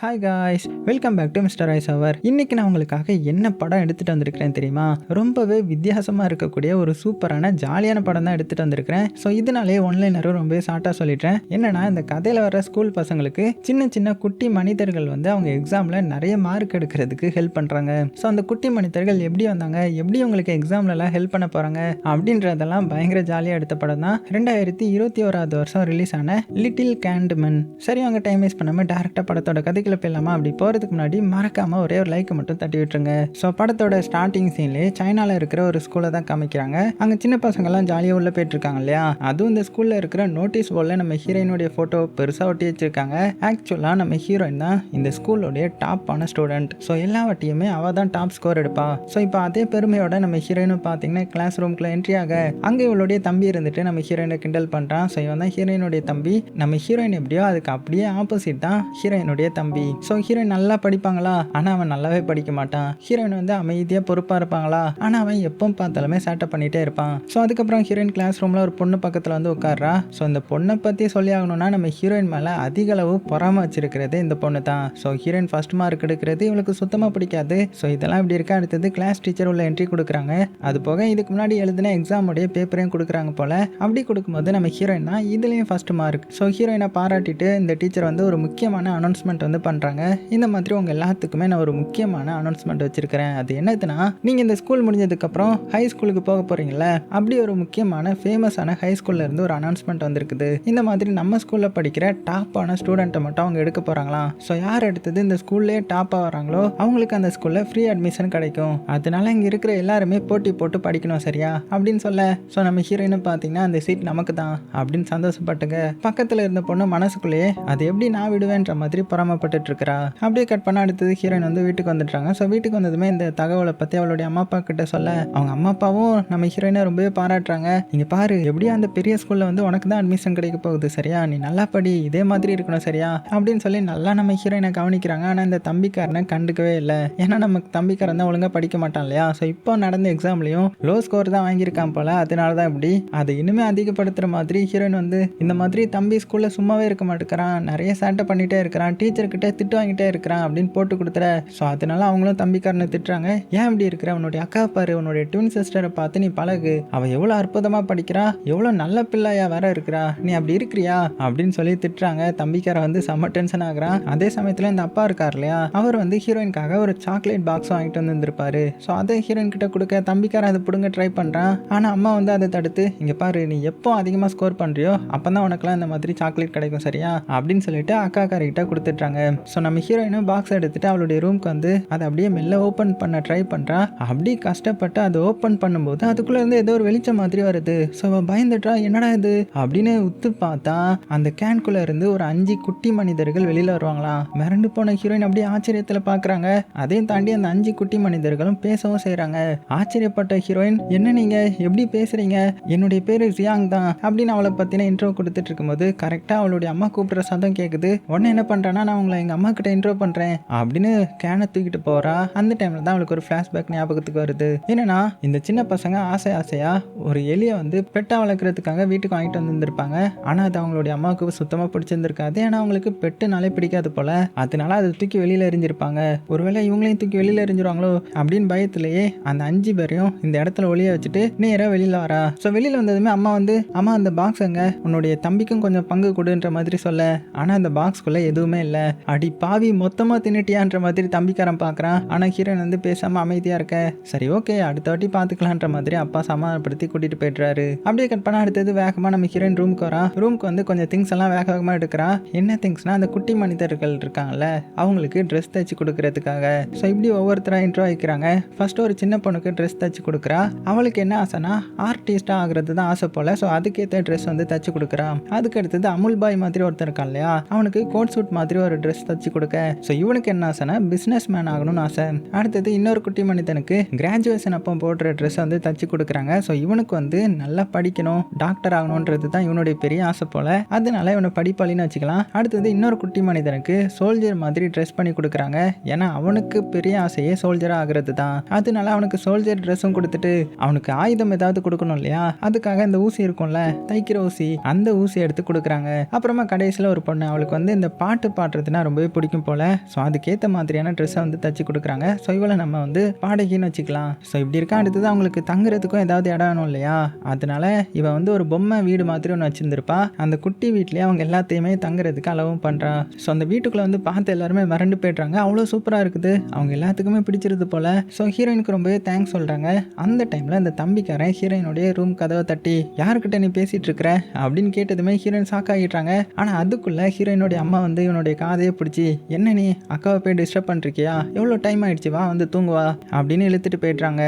Hi guys, welcome back to Mister Ice Hour. இன்னைக்கு நான் உங்களுக்காக என்ன படம் எடுத்துகிட்டு வந்திருக்கிறேன் தெரியுமா? ரொம்பவே வித்தியாசமாக இருக்கக்கூடிய ஒரு சூப்பரான ஜாலியான படம் தான் எடுத்துகிட்டு வந்திருக்கிறேன். ஸோ இதனாலே ஒன்லைனரும் ரொம்பவே ஷார்ட்டாக சொல்லிட்டேன். என்னன்னா, இந்த கதையில் வர ஸ்கூல் பசங்களுக்கு சின்ன சின்ன குட்டி மனிதர்கள் வந்து அவங்க எக்ஸாமில் நிறைய மார்க் எடுக்கிறதுக்கு ஹெல்ப் பண்ணுறாங்க. ஸோ அந்த குட்டி மனிதர்கள் எப்படி வந்தாங்க, எப்படி உங்களுக்கு எக்ஸாம்லலாம் ஹெல்ப் பண்ண போகிறாங்க அப்படின்றதெல்லாம் பயங்கர ஜாலியாக எடுத்த படம் தான் 2021 ரிலீஸ் ஆன லிட்டில் கேண்ட்மேன். சரி, அவங்க டைம் வேஸ்ட் பண்ணாமல் டேரெக்டாக படத்தோட கதைக்குள்ள போயிடலாமா? அப்படி போகிறதுக்கு முன்னாடி மறக்காம ஒரே ஒரு லைக் மட்டும் தட்டி விட்டுருங்க. ஸோ படத்தோட ஸ்டார்டிங் சீன்லேயே சைனாவில் இருக்கிற ஒரு ஸ்கூலை தான் காமிக்கிறாங்க. அங்கே சின்ன பசங்கள்லாம் ஜாலியாக உள்ள போயிட்டு இருக்காங்க இல்லையா? அதுவும் இந்த ஸ்கூலில் இருக்கிற நோட்டீஸ் போர்டில் நம்ம ஹீரோயினுடைய ஃபோட்டோ பெருசாக ஒட்டி வச்சிருக்காங்க. ஆக்சுவலாக நம்ம ஹீரோயின் தான் இந்த ஸ்கூலோடைய டாப்பான ஸ்டூடெண்ட். ஸோ எல்லா வாட்டியுமே அவள் தான் டாப் ஸ்கோர் எடுப்பா. ஸோ இப்போ அதே பெருமையோட நம்ம ஹீரோயினும் பார்த்தீங்கன்னா கிளாஸ் ரூம்குள்ளே என்ட்ரி ஆக அங்கே இவளுடைய தம்பி இருந்துட்டு நம்ம ஹீரோயினை கிண்டல் பண்ணுறான். ஸோ இவன் தான் ஹீரோயினுடைய தம்பி. நம்ம ஹீரோயின் எப்படியோ அதுக்கு அப்படியே ஆப்போசிட் தான் ஹீரோயினுடைய தம்பி. ஸோ ஹீரோயின் நல்லா படிப்பாங்களா? ஆனால் அவன் நல்லாவே படிக்க மாட்டான். ஹீரோயின் வந்து அமைதியாக பொறுப்பாக இருப்பாங்களா? ஆனால் அவன் எப்போ பார்த்தாலுமே சேட்டை பண்ணிகிட்டே இருப்பான். ஸோ அதுக்கப்புறம் ஹீரோயின் கிளாஸ் ரூமில் ஒரு பொண்ணு பக்கத்தில் வந்து உட்கார்றா. ஸோ இந்த பொண்ணை பற்றி சொல்லி ஆகணும்னா நம்ம ஹீரோயின் மேலே அதிக அளவு பொறாம வச்சிருக்கிறது இந்த பொண்ணு தான். ஸோ ஹீரோயின் ஃபர்ஸ்ட் மார்க் எடுக்கிறது இவளுக்கு சுத்தமாக பிடிக்காது. ஸோ இதெல்லாம் இப்படி இருக்கா. அடுத்தது கிளாஸ் டீச்சர் உள்ள என்ட்ரி கொடுக்குறாங்க. அது போக இதுக்கு முன்னாடி எழுதின எக்ஸாமுடைய பேப்பரையும் கொடுக்குறாங்க போல. அப்படி கொடுக்கும்போது நம்ம ஹீரோயின் தான் இதுலேயும் ஃபர்ஸ்ட் மார்க். ஸோ ஹீரோயினை பாராட்டிட்டு இந்த டீச்சர் வந்து ஒரு முக்கியமான அனௌன்ஸ்மெண்ட் வந்து பண்ணுறாங்க. இந்த மாதிரி உங்கள் எல்லாத்துக்குமே நான் ஒரு முக்கியமான அனௌன்ஸ்மெண்ட் வச்சுருக்கிறேன். அது என்னதுன்னா, நீங்கள் இந்த ஸ்கூல் முடிஞ்சதுக்கப்புறம் ஹை ஸ்கூலுக்கு போக போகிறீங்களே, அப்படி ஒரு முக்கியமான ஃபேமஸான ஹை ஸ்கூலில் இருந்து ஒரு அனௌன்ஸ்மெண்ட் வந்திருக்குது. இந்த மாதிரி நம்ம ஸ்கூலில் படிக்கிற டாப்பான ஸ்டூடெண்ட்டை மட்டும் அவங்க எடுக்க போகிறாங்களாம். ஸோ யார் எடுத்தது இந்த ஸ்கூல்லே டாப்பாக வராங்களோ அவங்களுக்கு அந்த ஸ்கூலில் ஃப்ரீ அட்மிஷன் கிடைக்கும். அதனால இங்கே இருக்கிற எல்லாருமே போட்டி போட்டு படிக்கணும், சரியா அப்படின்னு சொல்ல, ஸோ நம்ம ஹீரோயினை பார்த்தீங்கன்னா அந்த சீட் நமக்கு தான் அப்படின்னு சந்தோஷப்பட்டுங்க. பக்கத்தில் இருந்த பொண்ணு மனசுக்குள்ளேயே அது எப்படி நான் விடுவேன்ற மாதிரி பொறாமப்பட்டு இருக்கிறா. அப்படியே கட் பண்ண அடுத்தது ஹீரோயின் வந்து வீட்டுக்கு வந்துட்டாங்க. ஸோ வீட்டுக்கு வந்ததுமே இந்த தகவலை பற்றி அவளுடைய அம்மா அப்பா கிட்ட சொல்ல, அவங்க அம்மா அப்பாவும் நம்ம ஹீரோயினை ரொம்பவே பாராட்டுறாங்க. இங்கே பாரு, எப்படியா அந்த பெரிய ஸ்கூலில் வந்து உனக்கு தான் அட்மிஷன் கிடைக்க போகுது, சரியா? நீ நல்லா படி, இதே மாதிரி இருக்கணும், சரியா அப்படின்னு சொல்லி நல்லா நம்ம ஹீரோயினை கவனிக்கிறாங்க. ஆனால் இந்த தம்பிக்காரனை கண்டுக்கவே இல்லை. ஏன்னா நம்ம தம்பிக்காரன் தான் ஒழுங்காக படிக்க மாட்டான் இல்லையா? ஸோ இப்போ நடந்த எக்ஸாம்லையும் லோ ஸ்கோர் தான் வாங்கியிருக்கான் போல. அதனால தான் இப்படி அதை இனிமேல் அதிகப்படுத்துகிற மாதிரி ஹீரோயின் வந்து இந்த மாதிரி தம்பி ஸ்கூலில் சும்மாவே இருக்க மாட்டேங்கிறான், நிறைய சேட்டை பண்ணிகிட்டே இருக்கிறான், டீச்சர்கிட்ட திட்டு வாங்கிட்டே இருக்கிறான் அப்படின்னு போட்டு கொடுத்துற. ஸோ அதனால அவங்களும் தம்பிக்காரனை திட்டுறாங்க. ஏன் இப்படி இருக்கிற? உன்னுடைய அக்கா பாரு, உன்னுடைய ட்வின் சிஸ்டரை பார்த்து நீ பழகு, அவள் எவ்வளோ அற்புதமாக படிக்கிறா, எவ்வளோ நல்ல பிள்ளையா வேற இருக்கிறா, நீ அப்படி இருக்கிறியா அப்படின்னு சொல்லி திட்டுறாங்க. தம்பிக்கார வந்து செம்ம டென்ஷன் ஆகுறான். அதே சமயத்தில் இந்த அப்பா இருக்கார் இல்லையா, அவர் வந்து ஹீரோயின்காக ஒரு சாக்லேட் பாக்ஸ் வாங்கிட்டு வந்து இருந்திருப்பாரு. ஸோ அதை ஹீரோயின் கிட்ட கொடுக்க தம்பிக்கார அதை பிடுங்க ட்ரை பண்ணுறான். ஆனால் அம்மா வந்து அதை தடுத்து, இங்கே பாரு, நீ எப்போ அதிகமாக ஸ்கோர் பண்ணுறியோ அப்போ தான் உனக்குலாம் இந்த மாதிரி சாக்லேட் கிடைக்கும், சரியா அப்படின்னு சொல்லிட்டு அக்கா காரிக்கிட்ட கொடுத்துட்றாங்க. ஸோ நம்ம ஹீரோயினும் பாக்ஸ் எடுத்துட்டு அவளுடைய ரூம்க்கு வந்து அதை அப்படியே மெல்ல ஓப்பன் பண்ண ட்ரை பண்றா. அப்படி கஷ்டப்பட்டு அதை ஓப்பன் பண்ணும்போது அதுக்குள்ள இருந்து ஏதோ ஒரு வெளிச்சம் மாதிரி வருது. ஸோ அவள் பயந்துட்டா, என்னடா இது அப்படின்னு உத்து பார்த்தா அந்த கேன்குள்ள இருந்து ஒரு 5 குட்டி மனிதர்கள் வெளியில வருவாங்களாம். மிரண்டு போன ஹீரோயின் அப்படியே ஆச்சரியத்துல பாக்குறாங்க. அதையும் தாண்டி அந்த 5 குட்டி மனிதர்களும் பேசவும் செய்யறாங்க. ஆச்சரியப்பட்ட ஹீரோயின், என்ன நீங்க எப்படி பேசுறீங்க? என்னுடைய பேரு ஜியாங் தான் அப்படின்னு அவளை பத்தின இன்ட்ரோ கொடுத்துட்டு இருக்கும்போது கரெக்டா அவளுடைய அம்மா கூப்பிடுற சத்தம் கேக்குது. உடனே என்ன பண்றானா, நான் உங்களை எங்க அம்மா கிட்ட இன்ட்ரோ பண்றேன் அப்படின்னு கேனை தூக்கிட்டு போறா. அந்த டைம்ல தான் அவளுக்கு ஒரு ஃபிளாஷ்பேக் ஞாபகத்துக்கு வருது. என்னன்னா, இந்த சின்ன பசங்க ஆசையா ஒரு எலியை வந்து பெட்டா வளர்க்கறதுக்காக வீட்டுக்கு வாங்கிட்டு வந்திருப்பாங்க. ஆனா அது அவங்களுடைய அம்மாவுக்கு சுத்தமா பிடிச்சிருந்திருக்காது. ஏன்னா அவங்களுக்கு பெட்டுனாலே பிடிக்காது போல. அதனால அதை தூக்கி வெளியில எரிஞ்சிருப்பாங்க. ஒருவேளை இவங்களையும் தூக்கி வெளியில எரிஞ்சிருவாங்களோ அப்படின்னு பயத்திலேயே அந்த 5 பேரையும் இந்த இடத்துல ஒளிய வச்சுட்டு நேரா வெளியில வரா. ஸோ வெளியில வந்ததுமே அம்மா வந்து, அம்மா அந்த பாக்ஸ் எங்க, உன்னுடைய தம்பிக்கும் கொஞ்சம் பங்கு கொடுன்ற மாதிரி சொல்ல, ஆனா அந்த பாக்ஸ்குள்ள எதுவுமே இல்லை. அடி பாவி, மொத்தமா தின்னுட்டியான்ற மாதிரி தம்பிக்காரன் பார்க்குறான். ஆனால் ஹீரோயின் வந்து பேசாமல் அமைதியாக இருக்க. சரி ஓகே, அடுத்த வாட்டி பார்த்துக்கலான்ற மாதிரி அப்பா சமாதானப்படுத்தி கூட்டிகிட்டு போய்ட்றாரு. அப்படியே கட் பண்ண அடுத்தது வேகமாக நம்ம ஹீரோயின் ரூமுக்கு வரா. ரூமுக்கு வந்து கொஞ்சம் திங்ஸ் எல்லாம் வேகமாக எடுக்கிறா. என்ன திங்ஸ்னா, அந்த குட்டி மனிதர்கள் இருக்காங்கல்ல அவங்களுக்கு ட்ரெஸ் தைச்சு கொடுக்கறதுக்காக. ஸோ இப்படி ஒவ்வொருத்தராக இன்ட்ரோ வைக்கிறாங்க. ஃபர்ஸ்ட் ஒரு சின்ன பொண்ணுக்கு ட்ரெஸ் தைச்சு கொடுக்குறா. அவளுக்கு என்ன ஆசைனா ஆர்டிஸ்டாக ஆகிறது தான் ஆசை போல. ஸோ அதுக்கேற்ற ட்ரெஸ் வந்து தைச்சு கொடுக்குறா. அதுக்கு அடுத்தது அமுல் பாய் மாதிரி ஒருத்தர் இருக்கான் இல்லையா, அவனுக்கு கோட் சூட் மாதிரி ஒரு ட்ரெஸ் தைச்சு கொடுக்க. ஸோ இவனுக்கு என்ன ஆசைனா பிஸ்னஸ் மேன் ஆகணும்னு ஆசை. அடுத்தது இன்னொரு குட்டி மனிதனுக்கு கிராஜுவேஷன் அப்போ போடுற ட்ரெஸ் வந்து தச்சு கொடுக்குறாங்க. ஸோ இவனுக்கு வந்து நல்லா படிக்கணும், டாக்டர் ஆகணுன்றது தான் இவனுடைய பெரிய ஆசை போல. அதனால இவனை படிப்பாளின்னு வச்சுக்கலாம். அடுத்தது இன்னொரு குட்டி மனிதனுக்கு சோல்ஜர் மாதிரி ட்ரெஸ் பண்ணி கொடுக்குறாங்க. ஏன்னா அவனுக்கு பெரிய ஆசையே சோல்ஜராக ஆகிறது தான். அதனால அவனுக்கு சோல்ஜர் ட்ரெஸ்ஸும் கொடுத்துட்டு அவனுக்கு ஆயுதம் ஏதாவது கொடுக்கணும் இல்லையா, அதுக்காக இந்த ஊசி இருக்கும்ல தைக்கிற ஊசி, அந்த ஊசி எடுத்து கொடுக்குறாங்க. அப்புறமா கடைசியில் ஒரு பொண்ணு, அவளுக்கு வந்து இந்த பாட்டு பாடுறதுனா ரொம்பவே பிடிக்கும் போல. ஸோ அதுக்கேற்ற மாதிரியான ட்ரெஸ்ஸை வந்து தச்சு கொடுக்குறாங்க. ஸோ இவளை நம்ம வந்து பாடகின்னு வச்சுக்கலாம். ஸோ இப்படி இருக்கா. அடுத்தது அவங்களுக்கு தங்குறதுக்கும் ஏதாவது இடம் வேணும் இல்லையா, அதனால இவன் வந்து ஒரு பொம்மை வீடு மாதிரி ஒன்று வச்சிருந்திருப்பா. அந்த குட்டி வீட்லேயே அவங்க எல்லாத்தையுமே தங்குறதுக்கு அளவும் பண்ணுறா. ஸோ அந்த வீட்டுக்குள்ளே வந்து பார்த்து எல்லாருமே மிரண்டு போய்ட்றாங்க. அவ்வளோ சூப்பராக இருக்குது, அவங்க எல்லாத்துக்குமே பிடிச்சிருது போல. ஸோ ஹீரோயினுக்கு ரொம்பவே தேங்க்ஸ் சொல்கிறாங்க. அந்த டைமில் அந்த தம்பிக்காரன் ஹீரோயினுடைய ரூம் கதவை தட்டி யாருக்கிட்ட நீ பேசிகிட்டு இருக்கிற அப்படின்னு கேட்டதுமே ஹீரோயின் ஷாக் ஆகிடுறாங்க. ஆனால் அதுக்குள்ளே ஹீரோயினுடைய அம்மா வந்து இவனுடைய காதையை பிடிச்சி, என்ன நீ அக்காவை போய் டிஸ்டர்ப் பண்ணிருக்கியா, எவ்வளோ டைம் ஆயிடுச்சு, வா வந்து தூங்குவா அப்படின்னு இழுத்துட்டு போய்ட்றாங்க.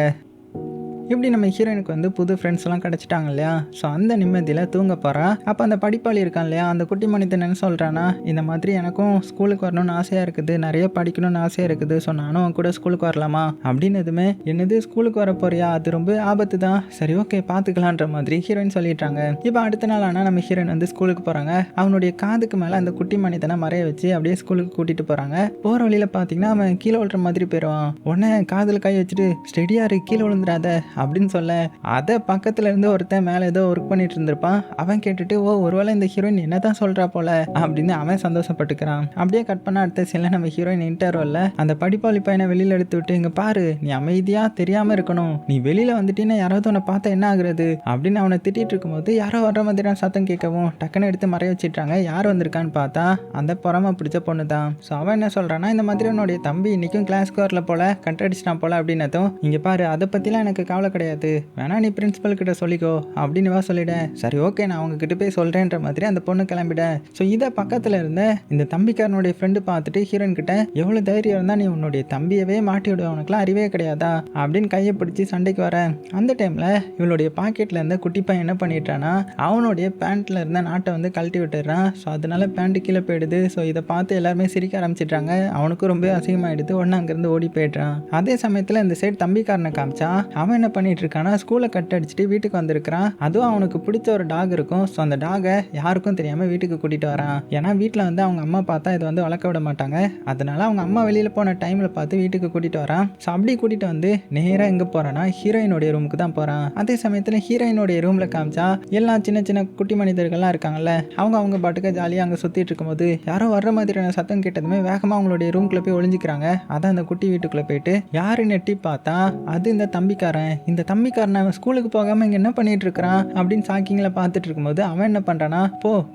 இப்படி நம்ம ஹீரோயினுக்கு வந்து புது ஃப்ரெண்ட்ஸ்லாம் கிடச்சிட்டாங்க இல்லையா. ஸோ அந்த நிம்மதியில் தூங்க போகிறா. அப்போ அந்த படிப்பாளி இருக்கான் இல்லையா, அந்த குட்டி மனிதன் என்ன சொல்கிறான்னா, இந்த மாதிரி எனக்கும் ஸ்கூலுக்கு வரணும்னு ஆசையாக இருக்குது, நிறைய படிக்கணும்னு ஆசையாக இருக்குது. ஸோ நானும் கூட ஸ்கூலுக்கு வரலாமா அப்படின்னதுமே, என்னது ஸ்கூலுக்கு வர போறியா, அது ரொம்ப ஆபத்து தான், சரி ஓகே பார்த்துக்கலான்ற மாதிரி ஹீரோயின் சொல்லிட்டாங்க. இப்போ அடுத்த நாள் ஆனால் நம்ம ஹீரோயின் வந்து ஸ்கூலுக்கு போகிறாங்க. அவனுடைய காதுக்கு மேலே அந்த குட்டி மனிதனை மறைய வச்சு அப்படியே ஸ்கூலுக்கு கூட்டிகிட்டு போகிறாங்க. போகிற வழியில் பார்த்தீங்கன்னா அவன் கீழே விழுற மாதிரி போயிடுவான். உடனே காதில் கை வச்சுட்டு ஸ்டெடியாரு கீழே விழுந்துடாத அப்படின்னு சொல்ல, அதை பக்கத்துல இருந்து ஒருத்தன் மேலே ஏதோ ஒர்க் பண்ணிட்டு இருந்திருப்பான். அவன் கேட்டுட்டு, ஓ ஒருவேளை இந்த ஹீரோயின் என்னதான் சொல்றா போல அப்படின்னு அவன் சந்தோஷப்பட்டுக்கிறான். அப்படியே கட் பண்ண அடுத்த சில நம்ம ஹீரோயின் இன்டர்வல்ல அந்த படிப்பாளி பையனை வெளியில எடுத்து விட்டு, இங்க பாரு நீ அமைதியா தெரியாம இருக்கணும், நீ வெளியில வந்துட்டீங்கன்னா யாராவது உன்னை பார்த்தா என்ன ஆகுறது அப்படின்னு அவனை திட்டிட்டு இருக்கும்போது யாரோ வர்ற மாதிரியான சத்தம் கேட்கவும் டக்குன்னு எடுத்து மறைய வச்சிட்டாங்க. யார் வந்திருக்கான்னு பார்த்தா அந்த பொறாம பிடிச்ச பொண்ணு தான். ஸோ அவன் என்ன சொல்றான்னா, இந்த மாதிரி உன்னுடைய தம்பி இன்னைக்கும் கிளாஸ்க்கு வரல போல, கண்டடிச்சிட்டான் போல அப்படின்னதும், இங்க பாரு அதை பத்திலாம் எனக்கு கவலை கிடையாது, வேணா நீ பிரின்சிபல் கிட்ட சொல்லிக்கோ அப்படின்னு வா சொல்லிட. சரி ஓகே நான் அவங்க கிட்ட போய் சொல்றேன்ற மாதிரி அந்த பொண்ணு கிளம்பிட. ஸோ இதை பக்கத்துல இருந்த இந்த தம்பிக்காரனுடைய ஃப்ரெண்டு பார்த்துட்டு ஹீரோயின் கிட்ட, எவ்வளவு தைரியம் இருந்தா நீ உன்னுடைய தம்பியவே மாட்டி விடுவ, உனக்குலாம் அறிவே கிடையாதா அப்படின்னு கையை பிடிச்சி சண்டைக்கு வர. அந்த டைம்ல இவளுடைய பாக்கெட்ல இருந்த குட்டி பையன் என்ன பண்ணிட்டானா, அவனுடைய பேண்ட்ல இருந்த நாட்டை வந்து கழட்டி விட்டுறான். ஸோ அதனால பேண்ட் கீழே போயிடுது. ஸோ இதை பார்த்து எல்லாருமே சிரிக்க ஆரம்பிச்சிட்டாங்க. அவனுக்கும் ரொம்ப அசிங்கமாயிடுது. உடனே அங்கிருந்து ஓடி போயிடுறான். அதே சமயத்துல இந்த சைடு தம்பிக்காரனை காமிச்சா அவன் என்ன பண்ணிட்டு இருக்கானா, ஸ்கூலை கட் அடிச்சுட்டு வீட்டுக்கு வந்திருக்கிறான். அதுவும் அவனுக்கு பிடிச்ச ஒரு டாக் இருக்கும். ஸோ அந்த டாகை யாருக்கும் தெரியாம வீட்டுக்கு கூட்டிட்டு வரான். ஏன்னா வீட்டில் வந்து அவங்க அம்மா பார்த்தா இதை வந்து வளர்க்க விட மாட்டாங்க. அதனால அவங்க அம்மா வெளியில போன டைம்ல பார்த்து வீட்டுக்கு கூட்டிட்டு வரான். ஸோ அப்படி கூட்டிட்டு வந்து நேராக எங்க போறான்னா ஹீரோயினுடைய ரூமுக்கு தான் போறான். அதே சமயத்தில் ஹீரோயினுடைய ரூம்ல காமிச்சா எல்லா சின்ன சின்ன குட்டி மனிதர்கள்லாம் இருக்காங்கல்ல, அவங்க பாட்டுக்கு ஜாலியாக அங்கே சுத்திட்டு இருக்கும்போது யாரோ வர்ற மாதிரியான சத்தம் கேட்டதுமே வேகமாக அவங்களுடைய ரூம்குள்ள போய் ஒளிஞ்சிக்கிறாங்க. அதான் அந்த குட்டி வீட்டுக்குள்ள போயிட்டு யாருன்னு எட்டி பார்த்தா அது இந்த தம்பிக்காரன். இந்த தம்பிக்காரன் அவன் ஸ்கூலுக்கு போகாம இங்க என்ன பண்ணிட்டு இருக்கிறான் அப்படின்னு ஷாக்கிங்ல பார்த்துட்டு இருக்கும்போது அவன் என்ன பண்றானா,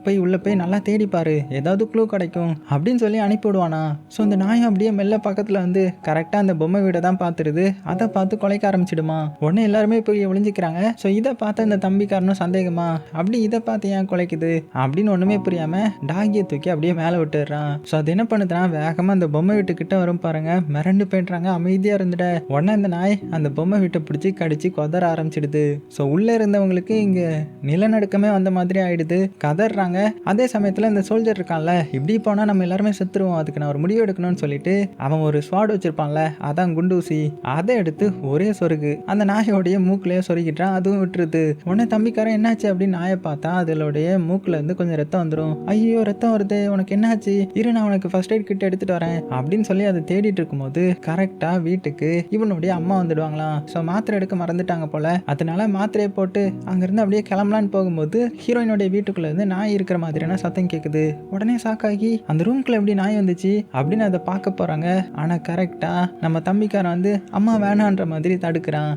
போய் உள்ள போய் நல்லா தேடி பாரு, ஏதாவது க்ளூ கிடைக்கும் அப்படின்னு சொல்லி அனுப்பி விடுவானா. ஸோ இந்த நாயம் அப்படியே மெல்ல பக்கத்துல வந்து கரெக்டா அந்த பொம்மை வீடை தான் பார்த்துருது. அதை பார்த்து கொலைக்க ஆரம்பிச்சிடுமா. உடனே எல்லாருமே போய் ஒளிஞ்சிக்கிறாங்க. ஸோ இதை பார்த்த இந்த தம்பிக்காரனும் சந்தேகமா, அப்படி இதை பார்த்து ஏன் குலைக்குது அப்படின்னு ஒண்ணுமே புரியாம டாகியை தூக்கி அப்படியே மேலே விட்டுடுறான். ஸோ அது என்ன பண்ணுதுன்னா வேகமா அந்த பொம்மை வீட்டுக்கிட்ட வரும் பாருங்க, மிரண்டு போயிடுறாங்க. அமைதியா இருந்துட. உடனே அந்த நாய் அந்த பொம்மை வீட்டை பிடிச்சி கடிச்சு கொதற ஆரம்பிச்சிடுது. ஸோ உள்ளே இருந்தவங்களுக்கு இங்கே நிலநடுக்கமே வந்த மாதிரி ஆயிடுது. கதறாங்க. அதே சமயத்தில் இந்த சோல்ஜர் இருக்கான்ல, இப்படி போனால் நம்ம எல்லாருமே செத்துருவோம், அதுக்கு நான் ஒரு முடிவு எடுக்கணும்னு சொல்லிட்டு அவன் ஒரு ஸ்வாட் வச்சிருப்பான்ல, அதான் குண்டூசி, அதை எடுத்து ஒரே சொருகு அந்த நாயோடைய மூக்கிலேயே சொருகிட்டான். அதுவும் விட்டுருது. உடனே தம்பிக்காரன் என்னாச்சு அப்படின்னு நாயை பார்த்தா அதோடைய மூக்குல இருந்து கொஞ்சம் ரத்தம் வந்துடும். ஐயோ ரத்தம் வருது, உனக்கு என்னாச்சு, இரு நான் உனக்கு ஃபர்ஸ்ட் எய்ட் கிட் எடுத்துட்டு வரேன் அப்படின்னு சொல்லி அதை தேடிட்டு இருக்கும்போது கரெக்டா வீட்டுக்கு இவனுடைய அம்மா வந்துடுவாங்களாம். ஸோ மாத்திரை எடுக்க மறந்துட்டாங்க போல. அதனால மாத்திரையை போட்டு அங்கிருந்து அப்படியே கிளம்பலான்னு போகும்போது ஹீரோயினுடைய வீட்டுக்குள்ள இருந்து நாய் இருக்கிற மாதிரியான சத்தம் கேட்குது. உடனே சாக்காகி அந்த ரூம்குள்ள எப்படி நாய் வந்துச்சு அப்படின்னு அதை பார்க்க போறாங்க. ஆனா கரெக்டா நம்ம தம்பிக்காரன் வந்து அம்மா வேணான்ற மாதிரி தடுக்கிறான்.